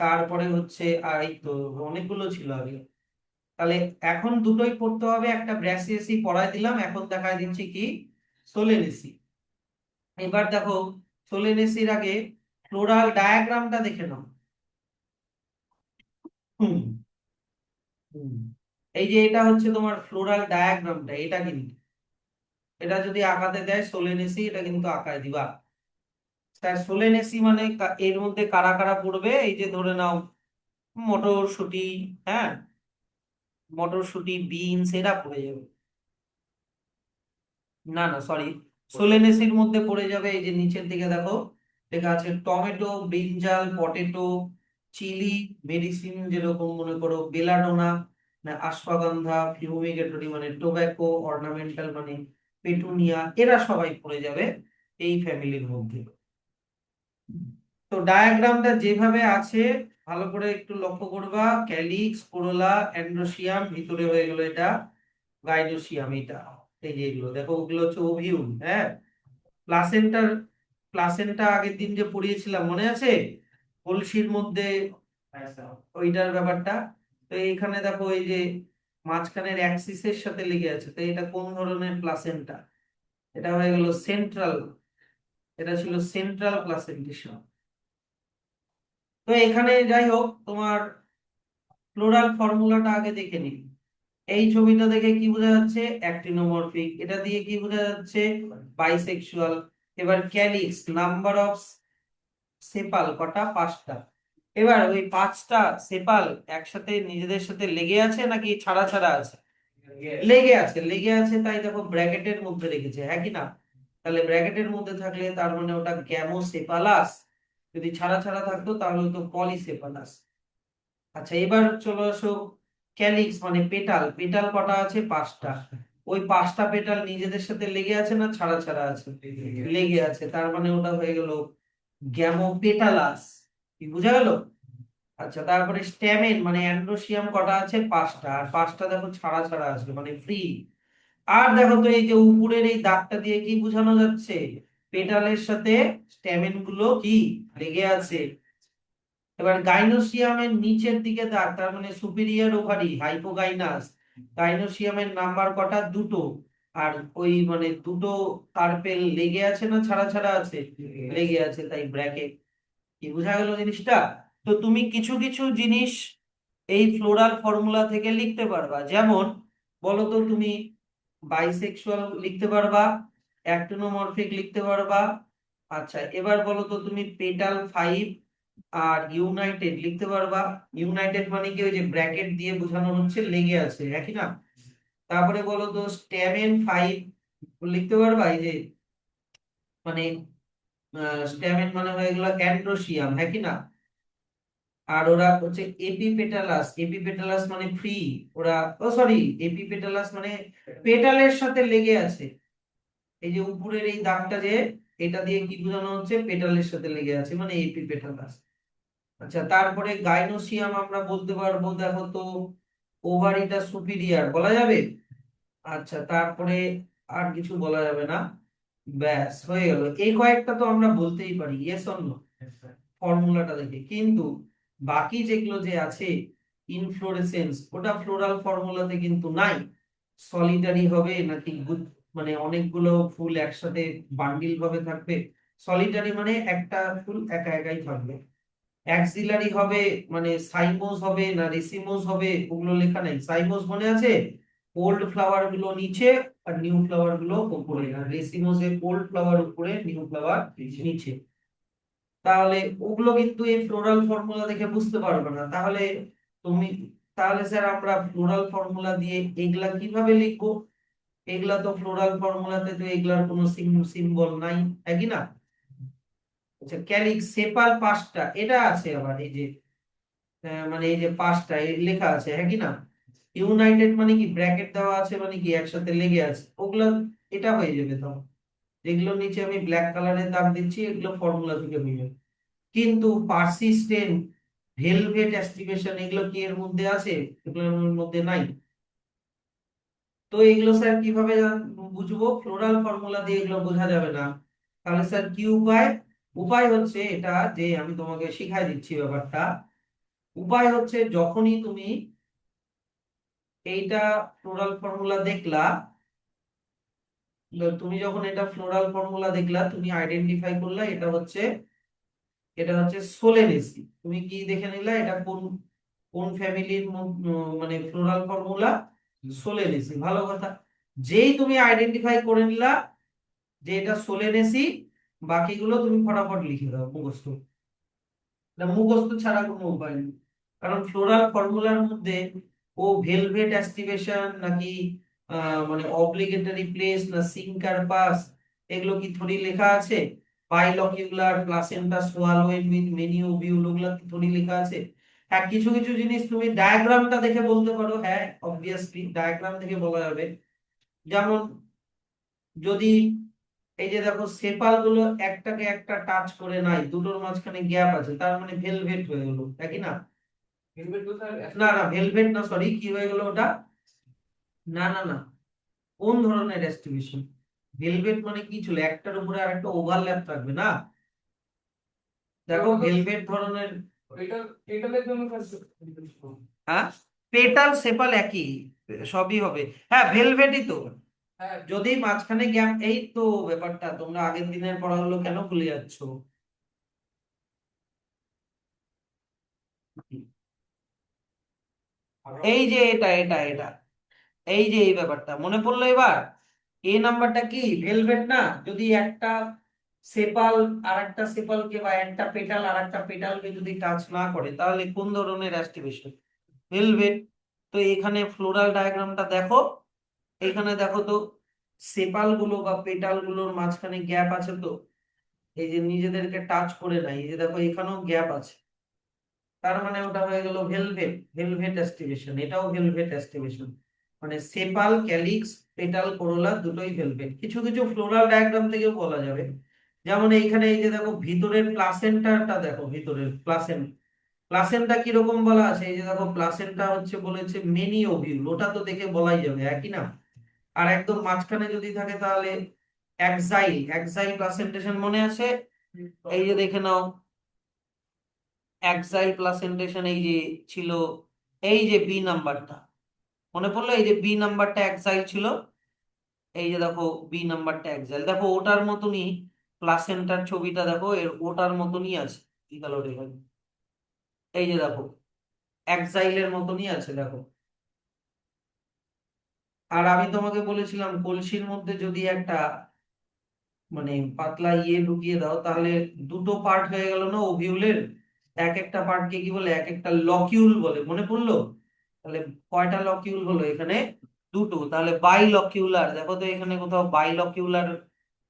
তারপরে হচ্ছে আর এই তো অনেকগুলো ছিল আগে। তাহলে এখন দুটোই পড়তে হবে, একটা ব্র্যাসিয়েসি পড়াই দিলাম, এখন দেখাই দিচ্ছি কি সোলেনেসি। এবার দেখো সোলেনেসির আগে ফ্লোরাল ডায়াগ্রামটা দেখে নাও। হুম হুম। এই যে এটা হচ্ছে তোমার ফ্লোরাল ডায়াগ্রামটা, এটা কিন্তু এটা যদি আঁকাতে দেয় সোলেনেসি, এটা কিন্তু আঁকায় দিবা। স্যার সোলেনেসি মানে এর মধ্যে কারা কারা পড়বে? এই যে ধরে নাও মটরশুটি, হ্যাঁ, মটরশুটি, বিনস, এরা পড়ে যাবে। না না, সরি, সোলেনেসির মধ্যে পড়ে যাবে এই যে নিচের দিকে দেখো লেখা আছে tomato, brinjal, potato, chilli, medicine যেরকম মনে করো বেলাডোনা, না আশ্বাগন্ধা, ফিউমিগেটরি মানে টোব্যাকো, অর্নামেন্টাল মানে পেটুনিয়া, এরা সবাই পড়ে যাবে এই ফ্যামিলির মধ্যে। তো ডায়াগ্রামটা যেভাবে আছে ভালো করে একটু লক্ষ্য করবা। ক্যালিক্স, কোরোলা, অ্যান্ড্রোসিয়াম, ভিতরে হয়ে গেল এটা গাইনোসিয়াম। এটা এই যে এগুলো দেখো, ওগুলো হচ্ছে ওভিউল, হ্যাঁ। প্লাসেন্টার, প্লাসেন্টা আগের দিন যে পড়িয়েছিলাম মনে আছে? কলসির মধ্যে ওইটার ব্যাপারটা। তো এইখানে দেখো এই যে মাঝখানের অ্যাক্সিসের সাথে লেগে আছে, তো এটা কোন ধরনের প্লাসেন্টা? এটা হয়ে গেল সেন্ট্রাল, এটা ছিল সেন্ট্রাল প্লাসেন্টেশন। তো এখানে যাই হোক, তোমার ফ্লোরাল ফর্মুলাটা আগে দেখে নিই। এই ছবিটা দেখে কি বোঝা যাচ্ছে? অ্যাক্টিনোমরফিক। এটা দিয়ে কি বোঝা যাচ্ছে? বাইসেক্সুয়াল। এবার ক্যালিক্স, নাম্বার অফ সেপাল কটা? পাঁচটা। এবার ওই পাঁচটা সেপাল একসাথে নিজেদের সাথে লেগে আছে নাকি ছাড়া ছাড়া আছে? লেগে আছে, লেগে আছে, তাই দেখো ব্র্যাকেটের মধ্যে রেখেছে, হ্যাঁ কি না? তাহলে ব্র্যাকেটের মধ্যে থাকলে তার মানে ওটা গ্যামোসেপালাস। যদি ছাড়া ছাড়া থাকতো তাহলে হতো পলিসেপালাস। আচ্ছা এবার চলো আসো, ক্যালিক্স মানে পেটাল। পেটাল কটা আছে? পাঁচটা। ওই পাঁচটা পেটাল নিজেদের সাথে লেগে আছে না ছাড়া ছাড়া আছে? লেগে আছে, তার মানে ওটা হয়ে গেল গ্যামোপেটালাস। কি বোঝা গেল? আচ্ছা তারপরে স্ট্যামেন মানে অ্যান্ড্রোসিয়াম কটা আছে? পাঁচটা। আর পাঁচটা দেখো ছাড়া ছাড়া আছে মানে ফ্রি। আর দেখো তো এই যে উপরের এই দাগটা দিয়ে কি বোঝানো যাচ্ছে? পেটালের সাথে স্ট্যামেন গুলো কি লেগে আছে। এবার গাইনোসিয়ামের নিচের দিকে দাগ, তার মানে সুপিরিয়র ওভারি, হাইপোগাইনাস। গাইনোসিয়ামের নাম্বার কটা? দুটো। আর ওই মানে দুটো কার্পেল লেগে আছে না ছাড়া ছাড়া আছে? লেগে আছে, তাই ব্র্যাকেট। কি বোঝা গেল জিনিসটা? তো তুমি কিছু কিছু জিনিস এই ফ্লোরাল ফর্মুলা থেকে লিখতে পারবা, যেমন বলো তো তুমি বাইসেক্সুয়াল লিখতে পারবা, অ্যাক্টিনোমরফিক লিখতে পারবা। আচ্ছা এবার বলো তো তুমি পেটাল 5 আর ইউনাইটেড লিখতে পারবা। ইউনাইটেড মানে কি, ওই যে ব্র্যাকেট দিয়ে বোঝানো হচ্ছে লেগে আছে, একই না? তারপরে বলো তো স্ট্যামেন ফাইভ লিখতে পারবা, এই যে মানে স্ট্যামেন মানে হয়ে গেল অ্যান্ড্রোসিয়াম, হ্যাঁ কি না? আর ওরা হচ্ছে এপিপেটালাস, এপিপেটালাস মানে ফ্রি। ওরা, ও সরি, এপিপেটালাস মানে পেটালের সাথে লেগে আছে। এই যে উপরের এই দাগটা, যে এটা দিয়ে কি বোঝানো হচ্ছে, পেটালের সাথে লেগে আছে, মানে এপিপেটালাস। আচ্ছা, তারপরে গাইনোসিয়াম আমরা বলতে পারবো, দেখো তো ওভারিটা সুপিরিয়ার বলা যাবে। আচ্ছা, তারপরে আর কিছু বলা যাবে না, ব্যাস হয়ে গেল। এই কয়েকটা তো আমরা বলতেই পারি, ইয়েস অর নো, ফর্মুলাটা দেখে। কিন্তু বাকি যেগুলো যে আছে, ইনফ্লোরেসেন্স, ওটা ফ্লোরাল ফর্মুলাতে কিন্তু নাই। সলিটারি হবে নাকি মানে অনেকগুলো ফুল একসাথে বান্ডিল ভাবে থাকবে। সলিটারি মানে একটা ফুল একা একাই থাকবে। অ্যাক্সিলারি হবে মানে সাইমোস হবে না রেসিমোস হবে, ওগুলো লেখা নাই। সাইমোস মনে আছে, ওল্ড ফ্লাওয়ার গুলো নিচে আর নিউ ফ্লাওয়ার গুলো উপরে, আর রেসিমোসে ওল্ড ফ্লাওয়ার উপরে, নিউ ফ্লাওয়ার নিচে। তাহলে ওগুলো কিন্তু এই ফ্লোরাল ফর্মুলা দেখে বুঝতে পারবে না। তাহলে তুমি, তাহলে স্যার আমরা ফ্লোরাল ফর্মুলা দিয়ে এগুলা কিভাবে লিখবো? এগুলা তো ফ্লোরাল ফর্মুলাতে তো এগুলার কোনো সিম্বল নাই, একই না? আচ্ছা, ক্যালিক্স, সেপাল পাঁচটা, এটা আছে আবার এই যে মানে এই যে পাঁচটা লেখা আছে, হ্যাঁ কি না? ইউনাইটেড মানে কি, ব্র্যাকেট দেওয়া আছে মানে কি একসাথে লেগে আছে, ওগুলো এটা হয়ে যাবে তখন। যেগুলোর নিচে আমি ব্ল্যাক কালারের দাগ দিচ্ছি, এগুলো ফর্মুলা থেকে হয়ে যাবে। কিন্তু পারসিস্টেন্ট, ভেলভেট অ্যাস্টিভেশন, এগুলো কি এর মধ্যে আছে? এগুলোর মধ্যে নাই। তো এগুলো স্যার কিভাবে বুঝবো? ফ্লোরাল ফর্মুলা দিয়ে এগুলো বোঝা যাবে না। তাহলে স্যার কি উপায়? উপায় হচ্ছে এটা, যে আমি তোমাকে শিখাই দিচ্ছি ব্যাপারটা। উপায় হচ্ছে, যখনই তুমি এইটা ফ্লোরাল ফর্মুলা দেখলা, তুমি যখন এটা ফ্লোরাল ফর্মুলা দেখলা, তুমি আইডেন্টিফাই করলা এটা হচ্ছে সোলেনেসি। তুমি কি দেখে নিলা এটা কোন কোন ফ্যামিলির মানে ফ্লোরাল ফর্মুলা? সোলেনেসি, ভালো কথা। যেই তুমি আইডেন্টিফাই করে নিলা যে এটা সোলেনেসি, বাকিগুলো তুমি ফটাফট লিখে দাও মুখস্থ। না, মুখস্থ ছাড়া কোনো উপায় নেই। কারণ ফ্লোরাল ফর্মুলার মধ্যে ও ভেলভেট অ্যাস্টিভেশন নাকি মানে অব্লিগেটরি প্লেস না সিঙ্কার পাস, এগুলো কি থোড়ি লেখা আছে? বাইলকিউলার প্লাসেন্টা সোয়ালোয়েড উইথ মেনি ওভিউল, ওগুলো কি থোড়ি লেখা আছে? হ্যাঁ, কিছু কিছু জিনিস তুমি ডায়াগ্রামটা দেখে বলতে পারো, হ্যাঁ অবভিয়াসলি ডায়াগ্রাম দেখে বলা যাবে। যেমন যদি এই যে দেখো সেপাল গুলো একটাকে একটা টাচ করে নাই, দুটোর মাঝখানে গ্যাপ আছে, তার মানে ভেলভেট হয়ে গেল, একই না? না না, ভেলভেট না, সরি, কি হয়ে গেল ওটা? না না না, কোন ধরনের এস্টিমেশন? ভেলভেট মানে কি ছিল, একটার উপরে আরেকটা ওভারল্যাপ থাকবে না? দেখো ভেলভেট ধরনের, হ্যাঁ পেটাল সেপাল একই, সবই হবে। হ্যাঁ ভেলভেটই তো। যদি মাঝখানে গ্যাপ, এই তো ব্যাপারটা, তোমরা আগের দিনের পড়াগুলো কেন ভুলে যাচ্ছ? এই যে এটা এটা এটা, এই যে এই ব্যাপারটা মনে পড়লো এবার। এই নাম্বারটা কি ভেলভেট না? যদি একটা সেপাল আর একটা সেপালকে, বা একটা পেটাল আর একটা পেটালকে যদি টাচ না করে, তাহলে কোন ধরনের অ্যাস্টিভেশন? ভেলভেট। তো এখানে ফ্লোরাল ডায়াগ্রামটা দেখো, এখানে দেখো তো সেপাল গুলো বা পেটাল গুলোর মাঝখানে গ্যাপ আছে তো, এই যে নিজেদেরকে টাচ করে নাই, এই যে দেখো এখানেও গ্যাপ আছে। তার মানে ওটা হয়ে গেল ভেলভেট, ভেলভেট অ্যাস্টিভেশন, এটাও ভেলভেট অ্যাস্টিভেশন। মানে সেপাল, ক্যালিক্স, পেটাল, কোরোলা দুটোই ভেলভেট। কিছু কিছু ফ্লোরাল ডায়াগ্রাম থেকে বলা যাবে। যেমন এইখানে এই যে দেখো ভিতরের প্লাসেন্টাটা, দেখো ভিতরের প্লাসেন্টা, প্লাসেন্টা কিরকম বলা আছে, এই যে দেখো প্লাসেন্টা হচ্ছে বলেছে মেনি ওভিউল, ওটা তো দেখে বলাই যাবে, একই না? আর একদম মাঝখানে যদি থাকে তাহলে এক্সাইল, এক্সাইল প্লাসেন্টেশন মনে আছে? এই যে দেখে নাও, এক্সাইল প্লাসেন্টেশন এই যে ছিল, এই যে বি নাম্বারটা মনে পড়লো, এই যে বি নাম্বারটা এক্সাইল ছিল। এই যে দেখো বি নাম্বারটা এক্সাইল, দেখো ওটার মতনই প্লাসেন্টার ছবিটা, দেখো এর ওটার মতনই আছে। কি কালার এখানে, এই যে দেখো এক্সাইলের মতনই আছে, দেখো। আর আমি তোমাকে বলেছিলাম কলসির মধ্যে যদি একটা মানে পাতলা ইয়ে ঢুকিয়ে দাও, তাহলে দুটো পার্ট হয়ে গেল না ওভিউলের? এক একটা পার্টকে কি বলে, এক একটা লকিউল বলে, মনে পড়লো? তাহলে কয়টা লকিউল হলো এখানে? দুটো। তাহলে বাই লকিউলার, দেখো তো এখানে কোথাও বাই লকিউলার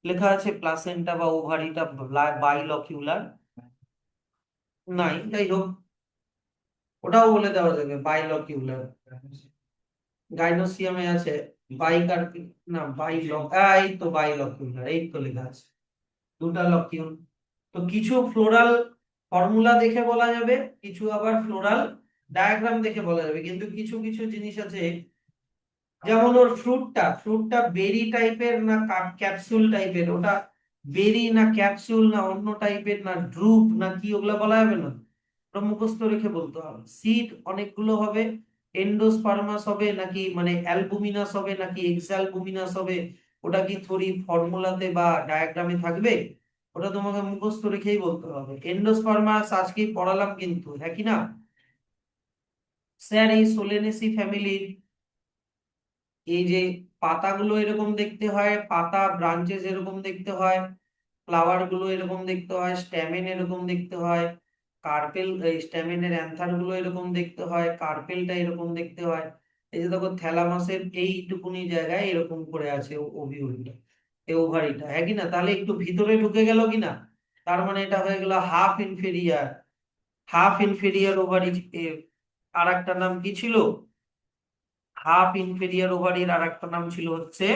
লেখা আছে? প্লাসেন্টা বা ওভারিটা বাই লকিউলার নাই, যাই হোক ওটাও বলে দেওয়া যাবে বাই লকিউলার। গাইনোসিয়ামে আছে বাইকার, না বাই লক, এই তো বাই লকিউলার, এই তো লেখা আছে দুটা লকিউল। তো কিছু ফ্লোরাল ফর্মুলা দেখে বলা যাবে, কিছু আবার ফ্লোরাল ডায়াগ্রাম দেখে বলা যাবে, কিন্তু কিছু কিছু জিনিস আছে, যেমন ওর ফ্রুটটা বেরি টাইপের না ক্যাপসুল টাইপের, ওটা বেরি না ক্যাপসুল না অন্য টাইপের না ড্রুপ না কি, ওগুলা বলা যাবে না, ওটা মুখস্থ রেখে বলতে হবে। সিড অনেকগুলো হবে, এন্ডোস্পার্মাস হবে নাকি মানে অ্যালবুমিনাস হবে নাকি এক্সালবুমিনাস হবে, ওটা কি থোড়ি ফর্মুলাতে বা ডায়াগ্রামে থাকবে? ওটা তোমাকে মুখস্থ রেখেই বলতে হবে। এন্ডোস্পার্মাস আজকেই পড়ালাম কিন্তু, হ্যাঁ কি না স্যার? এই সোলেনেসি ফ্যামিলির এই যে পাতাগুলো এরকম দেখতে হয়, পাতা ব্রাঞ্চেস এরকম দেখতে হয়, ফ্লাওয়ার গুলো এরকম দেখতে হয়, স্ট্যামেন এরকম দেখতে হয়, কার্পেল স্ট্যামেনের অ্যান্থার গুলো এরকম দেখতে হয়, কার্পেলটা এরকম দেখতে হয়। এই যে দেখো থ্যালামাসের এইটুকুনি জায়গায় এরকম করে আছে ওভিউলটা, এই ওভারিটা, হ্যাঁ কি না? তাহলে একটু ভিতরে ঢুকে গেল কিনা, তার মানে এটা হয়ে গেল half inferior. Half inferior ovary, আর একটা নাম কি ছিল? হাফ ইনফেরিয়ার ওভারির আর একটা নাম ছিল হচ্ছে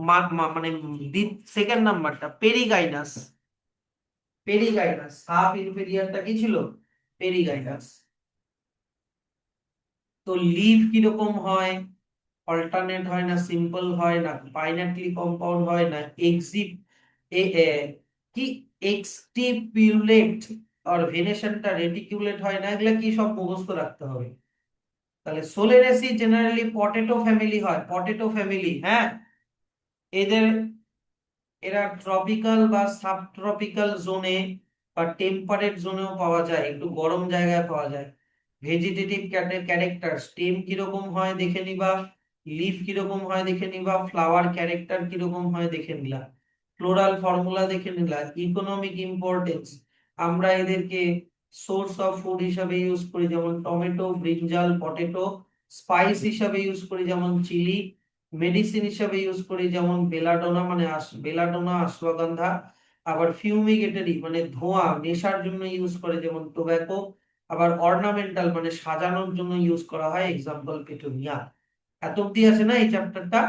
মানে সেকেন্ড নাম্বারটা পেরিগাইনাস। পেরিগাইনাস, হাফ ইনফেরিয়ারটা কি ছিল? পেরিগাইনাস। তো লিভ কিরকম হয়? অল্টারনেট হয় না সিম্পল হয় না পাইনাটলি কম্পাউন্ড হয় না এক্সিপ এ এ, কি এক্সটিপিউলেট আর ভেনেশনটা রেটিকুলেট হয় না, এগুলা কি সব মুখস্থ রাখতে হবে। তাহলে সোলেনেসি জেনারেলি পটেটো ফ্যামিলি হয়, পটেটো ফ্যামিলি, হ্যাঁ। এদের এরা ট্রপিক্যাল বা সাবট্রপিক্যাল জোনে বা টেম্পারেট জোনেও পাওয়া যায়, একটু গরম জায়গায় পাওয়া যায়। ভেজিটেটিভ ক্যারেক্টার, স্টেম কিরকম হয় দেখে নিবা, লিফ কিরকম হয় দেখে নিবা, ফ্লাওয়ার ক্যারেক্টার কিরকম হয় দেখে নিলা, ফ্লোরাল ফর্মুলা দেখে নিলা, ইকোনমিক ইম্পর্টেন্স, আমরা এদেরকে সোর্স অফ ফুড হিসাবে ইউজ করি যেমন টমেটো, ব্রিঞ্জাল, পটেটো, স্পাইস হিসাবে ইউজ করি যেমন চিলি, মেডিসিন হিসাবে ইউজ করি যেমন বেলাডোনা মানে বেলাডোনা অশ্বগন্ধা, আবার ফিউমিগেটরি মানে ধোঁয়া নেশার জন্য ইউজ করে যেমন টোব্যাকো, আবার অর্নামেন্টাল মানে সাজানোর জন্য ইউজ করা হয় এক্সাম্পল পেটুনিয়া। এত অব্দি আছে না এই চ্যাপ্টারটা?